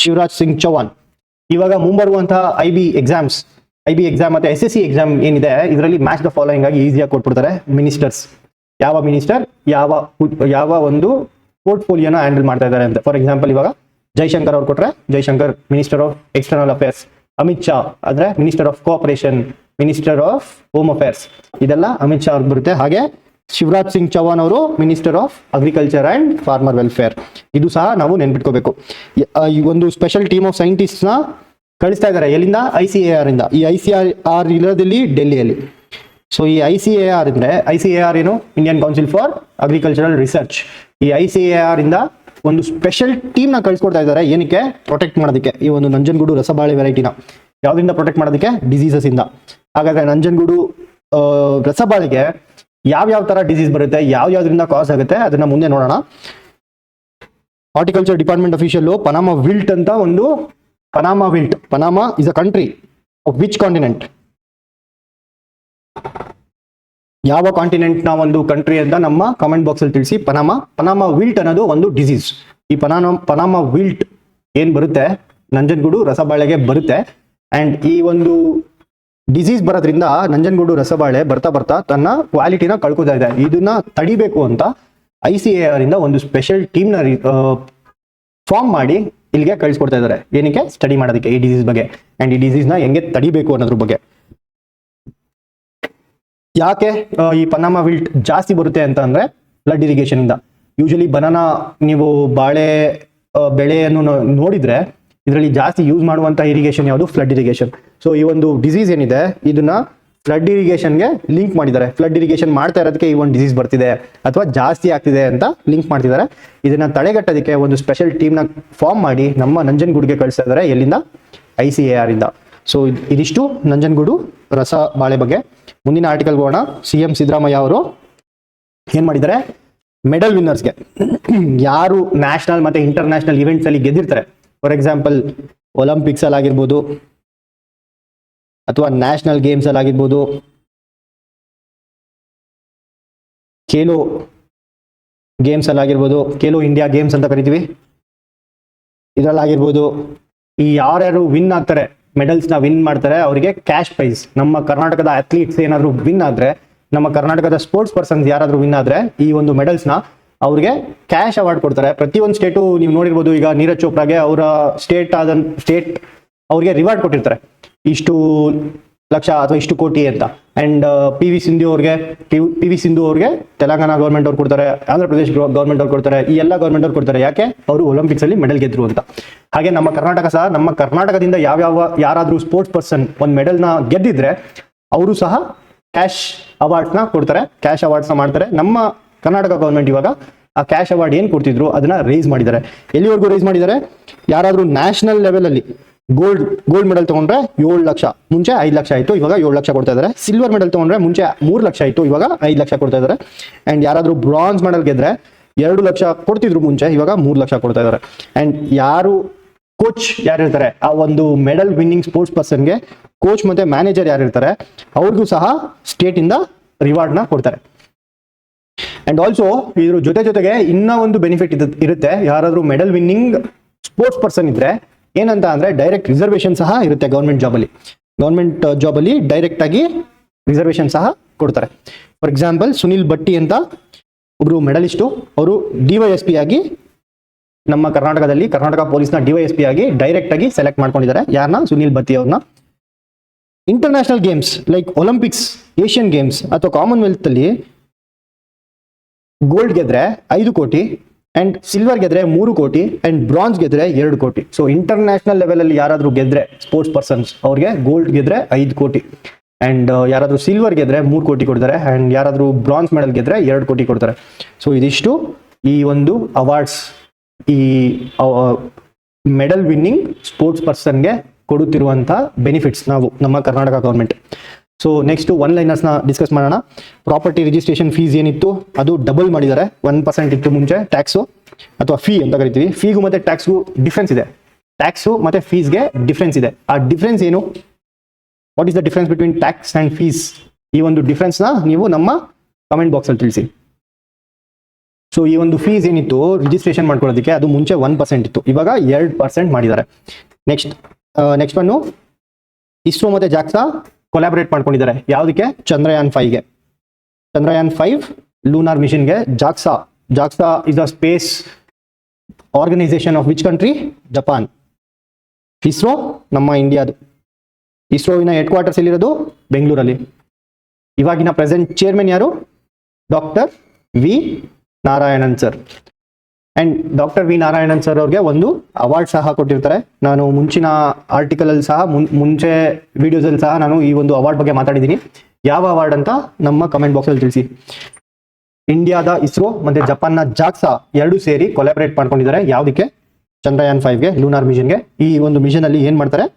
ಶಿವರಾಜ್ ಸಿಂಗ್ ಚೌಹಾಣ್. ಇವಾಗ ಮುಂಬರುವಂತಹ IB ಎಕ್ಸಾಮ್ ಮತ್ತೆ SSC ಎಕ್ಸಾಮ್ ಏನಿದೆ, ಇದರಲ್ಲಿ ಮ್ಯಾಚ್ ದ ಫಾಲೋಯಿಂಗ್ ಆಗಿ ಈಸಿಯಾಗಿ ಕೊಟ್ಬಿಡ್ತಾರೆ ಮಿನಿಸ್ಟರ್ಸ್. ಯಾವ ಮಿನಿಸ್ಟರ್ ಯಾವ ಒಂದು ಪೋರ್ಟ್ಫೋಲಿಯೋನ ಹ್ಯಾಂಡಲ್ ಮಾಡ್ತಾ ಇದ್ದಾರೆ ಅಂತ. ಫಾರ್ ಎಕ್ಸಾಂಪಲ್ ಇವಾಗ ಜೈಶಂಕರ್ ಅವ್ರು ಕೊಟ್ರೆ Jaishankar minister of external affairs, Amit Shah ಆದ್ರೆ minister of cooperation, minister of home affairs, ಇದೆಲ್ಲ ಅಮಿತ್ ಶಾ ಅವ್ರಿಗೆ ಬರುತ್ತೆ. ಹಾಗೆ ಶಿವರಾಜ್ ಸಿಂಗ್ ಚೌಹಾಣ್ ಅವರು minister of agriculture and farmer welfare. ಇದು ಸಹ ನಾವು ನೆನ್ಪಿಟ್ಕೋಬೇಕು. ಈ ಒಂದು ಸ್ಪೆಷಲ್ ಟೀಮ್ ಆಫ್ ಸೈಂಟಿಸ್ಟ್ ನ ಕಳಿಸ್ತಾ ಇದ್ದಾರೆ. ಎಲ್ಲಿಂದ, ICAR ಇಂದ. ಈ ICAR ಇರೋದಲ್ಲಿ ಡೆಲ್ಲಿಯಲ್ಲಿ. ಸೊ ಈ ICAR ಏನು, Indian council for agricultural research. ಈ ICAR ಇಂದ ಒಂದು ಸ್ಪೆಷಲ್ ಟೀಮ್ ನ ಕಳಿಸ್ಕೊಡ್ತಾ ಇದ್ದಾರೆ. ಏನಕ್ಕೆ, ಪ್ರೊಟೆಕ್ಟ್ ಮಾಡೋದಕ್ಕೆ ಈ ಒಂದು ನಂಜನಗೂಡು ರಸಬಾಳೆ ವೆರೈಟಿನ. ಯಾವ್ದ್ರಿಂದ ಪ್ರೊಟೆಕ್ಟ್ ಮಾಡೋದಕ್ಕೆ? ಡಿಸೀಸಸ್ ಇಂದ. ಹಾಗಾದ್ರೆ ನಂಜನಗೂಡು ರಸಬಾಳೆಗೆ ಯಾವ ತರ ಡಿಸೀಸ್ ಬರುತ್ತೆ, ಯಾವ್ದ್ರಿಂದ ಕಾಸ್ ಆಗುತ್ತೆ ಅದನ್ನ ಮುಂದೆ ನೋಡೋಣ. Horticulture department official Panama wilt ಅಂತ ಒಂದು Panama is a country of which continent? ಯಾವ ಕಾಂಟಿನೆಂಟ್ ನ ಒಂದು ಕಂಟ್ರಿ ಅಂತ ನಮ್ಮ ಕಾಮೆಂಟ್ ಬಾಕ್ಸ್ ಅಲ್ಲಿ ತಿಳಿಸಿ. ಪನಾಮಾ ವಿಲ್ಟ್ ಅನ್ನೋದು ಒಂದು ಡಿಸೀಸ್. ಈ ಪನಾಮಾ ವಿಲ್ಟ್ ಏನ್ ಬರುತ್ತೆ ನಂಜನಗೂಡು ರಸಬಾಳೆಗೆ ಬರುತ್ತೆ. ಅಂಡ್ ಈ ಒಂದು ಡಿಸೀಸ್ ಬರೋದ್ರಿಂದ ನಂಜನಗೂಡು ರಸಬಾಳೆ ಬರ್ತಾ ತನ್ನ ಕ್ವಾಲಿಟಿನ ಕಳ್ಕೊತಾ ಇದೆ. ಇದನ್ನ ತಡಿಬೇಕು ಅಂತ ICAR ಇಂದ ಒಂದು ಸ್ಪೆಷಲ್ ಟೀಮ್ ನ ಫಾರ್ಮ್ ಮಾಡಿ ಇಲ್ಲಿಗೆ ಕಳಿಸ್ಕೊಡ್ತಾ ಇದ್ದಾರೆ. ಏನಕ್ಕೆ? ಸ್ಟಡಿ ಮಾಡೋದಕ್ಕೆ ಈ ಡಿಸೀಸ್ ಬಗ್ಗೆ ಅಂಡ್ ಈ ಡಿಸೀಸ್ ನ ಹೆಂಗೆ ತಡಿಬೇಕು ಅನ್ನೋದ್ರ ಬಗ್ಗೆ. ಯಾಕೆ ಈ ಪನಾಮಾ ವಿಲ್ಟ್ ಜಾಸ್ತಿ ಬರುತ್ತೆ ಅಂತ ಅಂದ್ರೆ ಫ್ಲಡ್ ಇರಿಗೇಷನ್ ಇಂದ. ಯೂಶಲಿ ಬನಾನಾ ನೀವು ಬಾಳೆ ಬೆಳೆಯನ್ನು ನೋಡಿದ್ರೆ ಇದರಲ್ಲಿ ಜಾಸ್ತಿ ಯೂಸ್ ಮಾಡುವಂತ ಇರಿಗೇಷನ್ ಯಾವುದು? Flood irrigation. ಸೊ ಈ ಒಂದು ಡಿಸೀಸ್ ಏನಿದೆ ಇದನ್ನ ಫ್ಲಡ್ ಇರಿಗೇಷನ್ಗೆ ಲಿಂಕ್ ಮಾಡಿದ್ದಾರೆ. ಫ್ಲಡ್ ಇರಿಗೇಷನ್ ಮಾಡ್ತಾ ಇರೋದಕ್ಕೆ ಈ ಒಂದು ಡಿಸೀಸ್ ಬರ್ತಿದೆ ಅಥವಾ ಜಾಸ್ತಿ ಆಗ್ತಿದೆ ಅಂತ ಲಿಂಕ್ ಮಾಡ್ತಿದ್ದಾರೆ. ಇದನ್ನ ತಡೆಗಟ್ಟೋದಕ್ಕೆ ಒಂದು ಸ್ಪೆಷಲ್ ಟೀಮ್ ನ ಫಾರ್ಮ್ ಮಾಡಿ ನಮ್ಮ ನಂಜನಗೂಡಿಗೆ ಕಳಿಸ್ತಾ ಇದ್ದಾರೆ. ಎಲ್ಲಿಂದ? ICAR ಇಂದ. ಸೊ ಇದಿಷ್ಟು ನಂಜನಗೂಡು ರಸಬಾಳೆ ಬಗ್ಗೆ. ಮುಂದಿನ ಆರ್ಟಿಕಲ್ ಹೋಗೋಣ. CM ಸಿದ್ದರಾಮಯ್ಯ ಅವರು ಏನ್ ಮಾಡಿದ್ದಾರೆ? ಮೆಡಲ್ ವಿನ್ನರ್ಸ್ಗೆ ಯಾರು ನ್ಯಾಷನಲ್ ಮತ್ತೆ ಇಂಟರ್ನ್ಯಾಷನಲ್ ಇವೆಂಟ್ಸ್ ಅಲ್ಲಿ ಗೆದ್ದಿರ್ತಾರೆ, ಫಾರ್ ಎಕ್ಸಾಂಪಲ್ ಒಲಿಂಪಿಕ್ಸ್ ಅಲ್ಲಿ ಆಗಿರ್ಬೋದು ಅಥವಾ ನ್ಯಾಷನಲ್ ಗೇಮ್ಸ್ ಅಲ್ಲಿ ಆಗಿರ್ಬೋದು, ಖೇಲೋ ಗೇಮ್ಸ್ ಅಲ್ಲಿ ಆಗಿರ್ಬೋದು, ಖೇಲೋ ಇಂಡಿಯಾ ಗೇಮ್ಸ್ ಅಂತ ಕರಿತೀವಿ, ಇದರಲ್ಲಾಗಿರ್ಬೋದು, ಈ ಯಾರ್ಯಾರು ವಿನ್ ಆಗ್ತಾರೆ, ಮೆಡಲ್ಸ್ ನ ವಿನ್ ಮಾಡ್ತಾರೆ, ಅವರಿಗೆ ಕ್ಯಾಶ್ ಪ್ರೈಸ್. ನಮ್ಮ ಕರ್ನಾಟಕದ ಅಥ್ಲೀಟ್ಸ್ ಏನಾದ್ರು ವಿನ್ ಆದ್ರೆ, ನಮ್ಮ ಕರ್ನಾಟಕದ ಸ್ಪೋರ್ಟ್ಸ್ ಪರ್ಸನ್ಸ್ ಯಾರಾದ್ರೂ ವಿನ್ ಆದ್ರೆ ಈ ಒಂದು ಮೆಡಲ್ಸ್ ನ ಅವ್ರಿಗೆ ಕ್ಯಾಶ್ ಅವಾರ್ಡ್ ಕೊಡ್ತಾರೆ. ಪ್ರತಿಯೊಂದು ಸ್ಟೇಟು ನೀವು ನೋಡಿರ್ಬೋದು. ಈಗ ನೀರಜ್ ಚೋಪ್ರಾಗೆ ಅವರ ಸ್ಟೇಟ್ ಅವ್ರಿಗೆ ರಿವಾರ್ಡ್ ಕೊಟ್ಟಿರ್ತಾರೆ, ಇಷ್ಟು ಲಕ್ಷ ಅಥವಾ ಇಷ್ಟು ಕೋಟಿ ಅಂತ. ಅಂಡ್ PV ಸಿಂಧು ಅವ್ರಿಗೆ ತೆಲಂಗಾಣ ಗೌರ್ಮೆಂಟ್ ಅವ್ರು ಕೊಡ್ತಾರೆ, ಆಂಧ್ರ ಪ್ರದೇಶ್ ಗೌರ್ಮೆಂಟ್ ಅವ್ರು ಕೊಡ್ತಾರೆ, ಈ ಎಲ್ಲ ಗೌರ್ಮೆಂಟ್ ಅವ್ರು ಕೊಡ್ತಾರೆ. ಯಾಕೆ? ಅವರು ಒಲಿಂಪಿಕ್ಸ್ ಅಲ್ಲಿ ಮೆಡಲ್ ಗೆದ್ರು ಅಂತ. ಹಾಗೆ ನಮ್ಮ ಕರ್ನಾಟಕ ಸಹ, ನಮ್ಮ ಕರ್ನಾಟಕದಿಂದ ಯಾರಾದ್ರೂ ಸ್ಪೋರ್ಟ್ಸ್ ಪರ್ಸನ್ ಒಂದು ಮೆಡಲ್ ನ ಗೆದ್ದಿದ್ರೆ ಅವರು ಸಹ ಕ್ಯಾಶ್ ಅವಾರ್ಡ್ಸ್ ನ ಕೊಡ್ತಾರೆ, ಕ್ಯಾಶ್ ಅವಾರ್ಡ್ಸ್ ನ ಮಾಡ್ತಾರೆ. ನಮ್ಮ ಕರ್ನಾಟಕ ಗೌರ್ಮೆಂಟ್ ಇವಾಗ ಆ ಕ್ಯಾಶ್ ಅವಾರ್ಡ್ ಏನ್ ಕೊಡ್ತಿದ್ರು ಅದನ್ನ ರೈಸ್ ಮಾಡಿದ್ದಾರೆ. ಎಲ್ಲಿವರೆಗೂ ರೈಸ್ ಮಾಡಿದ್ದಾರೆ? ಯಾರಾದ್ರೂ ನ್ಯಾಷನಲ್ ಲೆವೆಲ್ ಅಲ್ಲಿ ಗೋಲ್ಡ್ ಮೆಡಲ್ ತಗೊಂಡ್ರೆ 7 ಲಕ್ಷ, ಮುಂಚೆ 5 ಲಕ್ಷ ಆಯ್ತು, ಇವಾಗ 7 ಲಕ್ಷ ಕೊಡ್ತಾ ಇದ್ದಾರೆ. ಸಿಲ್ವರ್ ಮೆಡಲ್ ತಗೊಂಡ್ರೆ ಮುಂಚೆ 3 ಲಕ್ಷ ಆಯ್ತು, ಇವಾಗ 5 ಲಕ್ಷ ಕೊಡ್ತಾ ಇದ್ದಾರೆ. ಅಂಡ್ ಯಾರಾದ್ರೂ ಬ್ರಾನ್ಸ್ ಮೆಡಲ್ ಗೆದ್ರೆ 2 ಲಕ್ಷ ಕೊಡ್ತಿದ್ರು ಮುಂಚೆ, ಇವಾಗ 3 ಲಕ್ಷ ಕೊಡ್ತಾ ಇದ್ದಾರೆ. ಅಂಡ್ ಯಾರು ಕೋಚ್ ಯಾರಿರ್ತಾರೆ, ಆ ಒಂದು ಮೆಡಲ್ ವಿನ್ನಿಂಗ್ ಸ್ಪೋರ್ಟ್ಸ್ ಪರ್ಸನ್ಗೆ ಕೋಚ್ ಮತ್ತೆ ಮ್ಯಾನೇಜರ್ ಯಾರಿರ್ತಾರೆ ಅವ್ರಿಗೂ ಸಹ ಸ್ಟೇಟ್ ಇಂದ ರಿವಾರ್ಡ್ ನ ಕೊಡ್ತಾರೆ. ಅಂಡ್ ಆಲ್ಸೋ ಇದ್ರ ಜೊತೆಗೆ ಇನ್ನ ಒಂದು ಬೆನಿಫಿಟ್ ಇರುತ್ತೆ. ಯಾರಾದ್ರೂ ಮೆಡಲ್ ವಿನ್ನಿಂಗ್ ಸ್ಪೋರ್ಟ್ಸ್ ಪರ್ಸನ್ ಇದ್ರೆ ಏನಂತ ಅಂದ್ರೆ ಡೈರೆಕ್ಟ್ ರಿಸರ್ವೇಶನ್ ಸಹ ಇರುತ್ತೆ ಗೌರ್ಮೆಂಟ್ ಜಾಬ್ ಅಲ್ಲಿ ಡೈರೆಕ್ಟ್ ಆಗಿ ರಿಸರ್ವೇಶನ್ ಸಹ ಕೊಡ್ತಾರೆ. ಫಾರ್ ಎಕ್ಸಾಂಪಲ್ ಸುನಿಲ್ ಭಟ್ಟಿ ಅಂತ ಒಬ್ರು ಮೆಡಲಿಸ್ಟು, ಅವರು DYSP ಆಗಿ ನಮ್ಮ ಕರ್ನಾಟಕದಲ್ಲಿ ಕರ್ನಾಟಕ ಪೊಲೀಸ್ನ DYSP ಆಗಿ ಡೈರೆಕ್ಟ್ ಆಗಿ ಸೆಲೆಕ್ಟ್ ಮಾಡ್ಕೊಂಡಿದ್ದಾರೆ. ಯಾರನ್ನ? ಸುನಿಲ್ ಭಟ್ಟಿ ಅವ್ರನ್ನ. International games like Olympics, Asian games ಅಥವಾ ಕಾಮನ್ವೆಲ್ತ್ ಅಲ್ಲಿ ಗೋಲ್ಡ್ ಗೆದ್ರೆ 5 ಕೋಟಿ, ಅಂಡ್ ಸಿಲ್ವರ್ ಗೆದ್ರೆ 3 ಕೋಟಿ, ಅಂಡ್ ಬ್ರಾನ್ಸ್ ಗೆದ್ರೆ 2 ಕೋಟಿ. ಸೊ ಇಂಟರ್ನ್ಯಾಷನಲ್ ಲೆವೆಲ್ ಅಲ್ಲಿ ಯಾರಾದ್ರೂ ಗೆದ್ರೆ ಸ್ಪೋರ್ಟ್ಸ್ ಪರ್ಸನ್ಸ್ ಅವ್ರಿಗೆ ಗೋಲ್ಡ್ ಗೆದ್ರೆ 5 ಕೋಟಿ, ಅಂಡ್ ಯಾರಾದ್ರೂ ಸಿಲ್ವರ್ ಗೆದ್ರೆ 3 ಕೋಟಿ ಕೊಡ್ತಾರೆ, ಅಂಡ್ ಯಾರಾದ್ರೂ ಬ್ರಾನ್ಸ್ ಮೆಡಲ್ ಗೆದ್ರೆ 2 ಕೋಟಿ ಕೊಡ್ತಾರೆ. ಸೊ ಇದಿಷ್ಟು ಈ ಒಂದು ಅವಾರ್ಡ್ಸ್, ಈ ಮೆಡಲ್ ವಿನ್ನಿಂಗ್ ಸ್ಪೋರ್ಟ್ಸ್ ಪರ್ಸನ್ಗೆ ಕೊಡುತ್ತಿರುವಂತ ಬೆನಿಫಿಟ್ಸ್ ನಾವು ನಮ್ಮ Karnataka government. So next one liners ನ ಡಿಸ್ಕಸ್ ಮಾಡೋಣ. ಪ್ರಾಪರ್ಟಿ ರಿಜಿಸ್ಟ್ರೇಷನ್ ಫೀಸ್ ಏನಿತ್ತು ಅದು ಡಬಲ್ ಮಾಡಿದ್ದಾರೆ. 1% ಇತ್ತು ಮುಂಚೆ ಟ್ಯಾಕ್ಸು ಅಥವಾ ಫೀ ಅಂತ ಕರಿತೀವಿ. ಫೀಗೂ ಮತ್ತೆ ಟ್ಯಾಕ್ಸ್ಗೂ ಡಿಫ್ರೆನ್ಸ್ ಇದೆ. ಟ್ಯಾಕ್ಸು ಮತ್ತೆ ಫೀಸ್ಗೆ ಡಿಫ್ರೆನ್ಸ್ ಇದೆ. ಆ ಡಿಫ್ರೆನ್ಸ್ ಏನು? What is the difference between tax and fees? ಈ ಒಂದು ಡಿಫ್ರೆನ್ಸ್ ನ ನೀವು ನಮ್ಮ ಕಮೆಂಟ್ ಬಾಕ್ಸ್ ಅಲ್ಲಿ ತಿಳಿಸಿ. ಸೊ ಈ ಒಂದು ಫೀಸ್ ಏನಿತ್ತು ರಿಜಿಸ್ಟ್ರೇಷನ್ ಮಾಡ್ಕೊಳ್ಳೋದಕ್ಕೆ, ಅದು ಮುಂಚೆ 1% ಇತ್ತು, ಇವಾಗ 2% ಮಾಡಿದ್ದಾರೆ. ನೆಕ್ಸ್ಟ್ ಒನ್, ಇಸ್ರೋ ಮತ್ತೆ ಜಾಕ್ಸಾ ಕೊಲಾಬರೇಟ್ ಮಾಡ್ಕೊಂಡಿದ್ದಾರೆ. ಯಾವುದಕ್ಕೆ? ಚಂದ್ರಯಾನ್ 5ಗೆ. ಚಂದ್ರಯಾನ್ 5 ಲೂನಾರ್ ಮಿಷನ್ಗೆ JAXA is a space organisation of which country? Japan. ISRO ನಮ್ಮ ಇಂಡಿಯಾದು. ಇಸ್ರೋವಿನ ಹೆಡ್ ಕ್ವಾರ್ಟರ್ಸ್ ಎಲ್ಲಿರೋದು? ಬೆಂಗಳೂರಲ್ಲಿ. ಇವಾಗಿನ ಪ್ರೆಸೆಂಟ್ ಚೇರ್ಮನ್ ಯಾರು? Doctor V Narayanan sir. And doctor V Narayanan sir ಅವ್ರಿಗೆ ಒಂದು ಅವಾರ್ಡ್ ಸಹ ಕೊಟ್ಟಿರ್ತಾರೆ. ನಾನು ಮುಂಚಿನ ಆರ್ಟಿಕಲ್ ಅಲ್ಲಿ ಸಹ ಮುಂಚೆ ವಿಡಿಯೋಸ್ ಅಲ್ಲಿ ಸಹ ನಾನು ಈ ಒಂದು ಅವಾರ್ಡ್ ಬಗ್ಗೆ ಮಾತಾಡಿದ್ದೀನಿ. ಯಾವ ಅವಾರ್ಡ್ ಅಂತ ನಮ್ಮ ಕಮೆಂಟ್ ಬಾಕ್ಸ್ ಅಲ್ಲಿ ತಿಳಿಸಿ. ಇಂಡಿಯಾದ ಇಸ್ರೋ ಮತ್ತೆ ಜಪಾನ್ನ ಜಾಕ್ಸಾ 2 ಸೇರಿ ಕೊಲಾಬರೇಟ್ ಮಾಡ್ಕೊಂಡಿದ್ದಾರೆ. ಯಾವುದಕ್ಕೆ? ಚಂದ್ರಯಾನ್ 5ಗೆ, ಲೂನಾರ್ ಮಿಷನ್ಗೆ. ಈ ಒಂದು ಮಿಷನ್ ಅಲ್ಲಿ ಏನ್ ಮಾಡ್ತಾರೆ?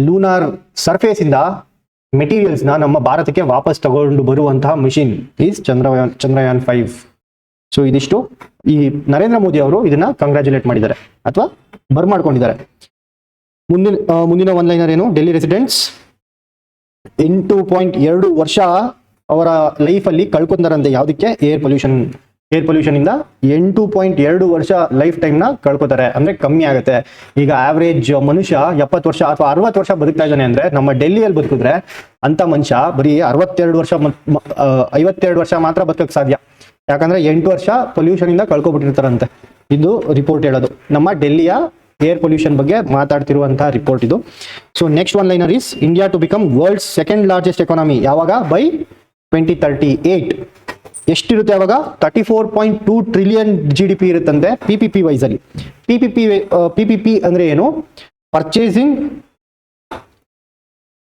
ಲೂನಾರ್ ಸರ್ಫೇಸ್ ಇಂದ ಮೆಟೀರಿಯಲ್ಸ್ ನ ನಮ್ಮ ಭಾರತಕ್ಕೆ ವಾಪಸ್ ತಗೊಂಡು ಬರುವಂತಹ ಮಿಷಿನ್ ಈಸ್ ಚಂದ್ರಯಾನ್ 5. ಸೊ ಇದಿಷ್ಟು ಈ ನರೇಂದ್ರ ಮೋದಿ ಅವರು ಇದನ್ನ ಕಂಗ್ರಾಚುಲೇಟ್ ಮಾಡಿದ್ದಾರೆ ಅಥವಾ ಬರ್ಮಾಡ್ಕೊಂಡಿದ್ದಾರೆ. ಮುಂದಿನ ಒನ್ ಲೈನರ್ ಏನು, ಡೆಲ್ಲಿ ರೆಸಿಡೆಂಟ್ಸ್ 8.2 ವರ್ಷ ಅವರ ಲೈಫಲ್ಲಿ ಕಳ್ಕೊಂತಾರಂತೆ. ಯಾವುದಕ್ಕೆ? ಏರ್ ಪೊಲ್ಯೂಷನ್ ಇಂದ 8.2 ವರ್ಷ ಲೈಫ್ ಟೈಮ್ ನ ಕಳ್ಕೊತಾರೆ. ಅಂದ್ರೆ ಕಮ್ಮಿ ಆಗುತ್ತೆ. ಈಗ ಆವರೇಜ್ ಮನುಷ್ಯ 70 ವರ್ಷ ಅಥವಾ 60 ವರ್ಷ ಬದುಕ್ತಾ ಇದ್ದಾನೆ ಅಂದ್ರೆ, ನಮ್ಮ ಡೆಲ್ಲಿಯಲ್ಲಿ ಬದುಕಿದ್ರೆ ಅಂತ ಮನುಷ್ಯ ಬರೀ 52 ವರ್ಷ 52 ವರ್ಷ ಮಾತ್ರ ಬದುಕಕ್ಕೆ ಸಾಧ್ಯ. ಯಾಕಂದ್ರೆ 8 ವರ್ಷ ಪೊಲ್ಯೂಷನ್ ಇಂದ ಕಳ್ಕೊಬಿಟ್ಟಿರ್ತಾರಂತೆ. ಇದು ರಿಪೋರ್ಟ್ ಹೇಳೋದು, ನಮ್ಮ ಡೆಲ್ಲಿಯ ಏರ್ ಪೊಲ್ಯೂಷನ್ ಬಗ್ಗೆ ಮಾತಾಡ್ತಿರುವಂತಹ ರಿಪೋರ್ಟ್ ಇದು. So next one liner is India to become world second largest economy. ಯಾವಾಗ? ಬೈ 2038. ಎಷ್ಟಿರುತ್ತೆ ಅವಾಗ? 34.2 ಟ್ರಿಲಿಯನ್ GDP ಇರುತ್ತಂತೆ PPP ವೈಸ್ ಅಲ್ಲಿ. PPP ಅಂದ್ರೆ ಏನು? Purchasing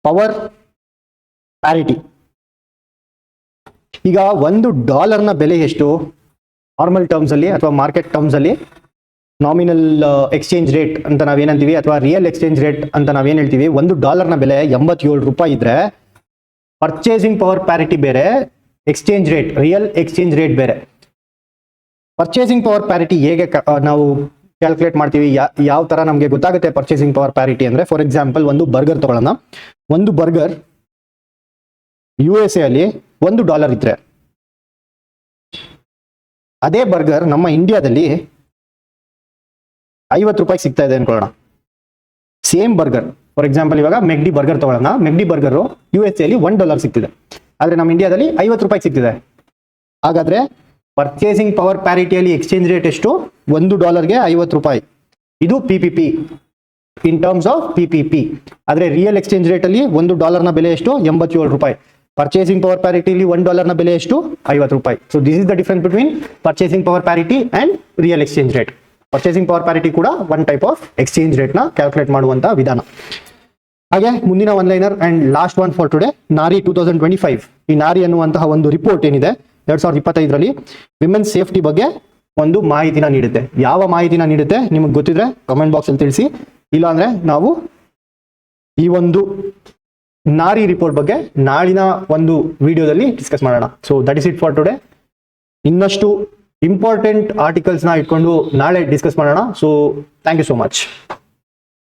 power parity. ಈಗ $1 ಬೆಲೆ ಎಷ್ಟು ನಾರ್ಮಲ್ ಟರ್ಮ್ಸ್ ಅಲ್ಲಿ ಅಥವಾ ಮಾರ್ಕೆಟ್ ಟರ್ಮ್ಸ್ ಅಲ್ಲಿ? ನಾಮಿನಲ್ ಎಕ್ಸ್ಚೇಂಜ್ ರೇಟ್ ಅಂತ ನಾವೇನಂತೀವಿ ಅಥವಾ ರಿಯಲ್ ಎಕ್ಸ್ಚೇಂಜ್ ರೇಟ್ ಅಂತ ನಾವೇನ್ ಹೇಳ್ತೀವಿ. $1 ಬೆಲೆ 87 ರೂಪಾಯಿ ಇದ್ರೆ ಪರ್ಚೇಸಿಂಗ್ ಪವರ್ ಪ್ಯಾರಿಟಿ ಬೇರೆ, exchange rate real exchange rate ಬೇರೆ. ಪರ್ಚೇಸಿಂಗ್ ಪವರ್ ಪ್ಯಾರಿಟಿ ಹೇಗೆ ನಾವು ಕ್ಯಾಲ್ಕುಲೇಟ್ ಮಾಡ್ತೀವಿ, ಯಾವ ತರ ನಮಗೆ ಗೊತ್ತಾಗುತ್ತೆ ಪರ್ಚೇಸಿಂಗ್ ಪವರ್ ಪ್ಯಾರಿಟಿ ಅಂದ್ರೆ? ಫಾರ್ ಎಕ್ಸಾಂಪಲ್ ಒಂದು ಬರ್ಗರ್ ತಗೊಳ್ಳೋಣ. ಒಂದು ಬರ್ಗರ್ USA ಅಲ್ಲಿ $1 ಇದ್ರೆ, ಅದೇ ಬರ್ಗರ್ ನಮ್ಮ ಇಂಡಿಯಾದಲ್ಲಿ 50 ರೂಪಾಯಿ ಸಿಗ್ತಾ ಇದೆ ಅನ್ಕೊಳ್ಳೋಣ. ಸೇಮ್ ಬರ್ಗರ್, ಫಾರ್ ಎಕ್ಸಾಂಪಲ್ ಇವಾಗ ಮೆಕ್ಡಿ ಬರ್ಗರ್ ತಗೊಳ್ಳೋಣ. ಮೆಕ್ಡಿ ಬರ್ಗರ್ USA ಅಲ್ಲಿ $1 ಸಿಗ್ತಿದೆ, ಆದ್ರೆ ನಮ್ಮ ಇಂಡಿಯಾದಲ್ಲಿ 50 ರೂಪಾಯಿ ಸಿಗ್ತಿದೆ. ಹಾಗಾದ್ರೆ ಪರ್ಚೇಸಿಂಗ್ ಪವರ್ ಪ್ಯಾರಿಟಿಯಲ್ಲಿ ಎಕ್ಸ್ಚೇಂಜ್ ರೇಟ್ ಎಷ್ಟು? $1ಗೆ 50 ರೂಪಾಯಿ. ಇದು PPP, in terms of PPP. ಆದ್ರೆ ರಿಯಲ್ ಎಕ್ಸ್ಚೇಂಜ್ ರೇಟ್ ಅಲ್ಲಿ $1 ಬೆಲೆ ಎಷ್ಟು? 87 ರೂಪಾಯಿ. ಪರ್ಚೇಸಿಂಗ್ ಪವರ್ ಪ್ಯಾರಿಟಿಲಿ $1 ಬೆಲೆ ಎಷ್ಟು? 50 ರೂಪಾಯಿ. So this is the difference between purchasing power parity and real exchange rate. Purchasing power parity ಕೂಡ one type of exchange rate ನ ಕ್ಯಾಲ್ಕುಲೇಟ್ ಮಾಡುವಂತ ವಿಧಾನ. ಹಾಗೆ ಮುಂದಿನ one liner and last one for today, Nari 2025. ಈ ನಾರಿ ಅನ್ನುವಂತಹ ಒಂದು ರಿಪೋರ್ಟ್ ಏನಿದೆ 2025ರಲ್ಲಿ ವಿಮೆನ್ಸ್ ಸೇಫ್ಟಿ ಬಗ್ಗೆ ಒಂದು ಮಾಹಿತಿನ ನೀಡುತ್ತೆ. ಯಾವ ಮಾಹಿತಿನ ನೀಡುತ್ತೆ ನಿಮಗೆ ಗೊತ್ತಿದ್ರೆ ಕಮೆಂಟ್ ಬಾಕ್ಸ್ ಅಲ್ಲಿ ತಿಳಿಸಿ. ಇಲ್ಲ ಅಂದ್ರೆ ನಾವು ಈ ಒಂದು ನಾರಿ ರಿಪೋರ್ಟ್ ಬಗ್ಗೆ ನಾಳಿನ ಒಂದು ವಿಡಿಯೋದಲ್ಲಿ ಡಿಸ್ಕಸ್ ಮಾಡೋಣ. So that is it for today. ಇನ್ನಷ್ಟು ಇಂಪಾರ್ಟೆಂಟ್ ಆರ್ಟಿಕಲ್ಸ್ ನ ಇಟ್ಕೊಂಡು ನಾಳೆ ಡಿಸ್ಕಸ್ ಮಾಡೋಣ. So thank you so much.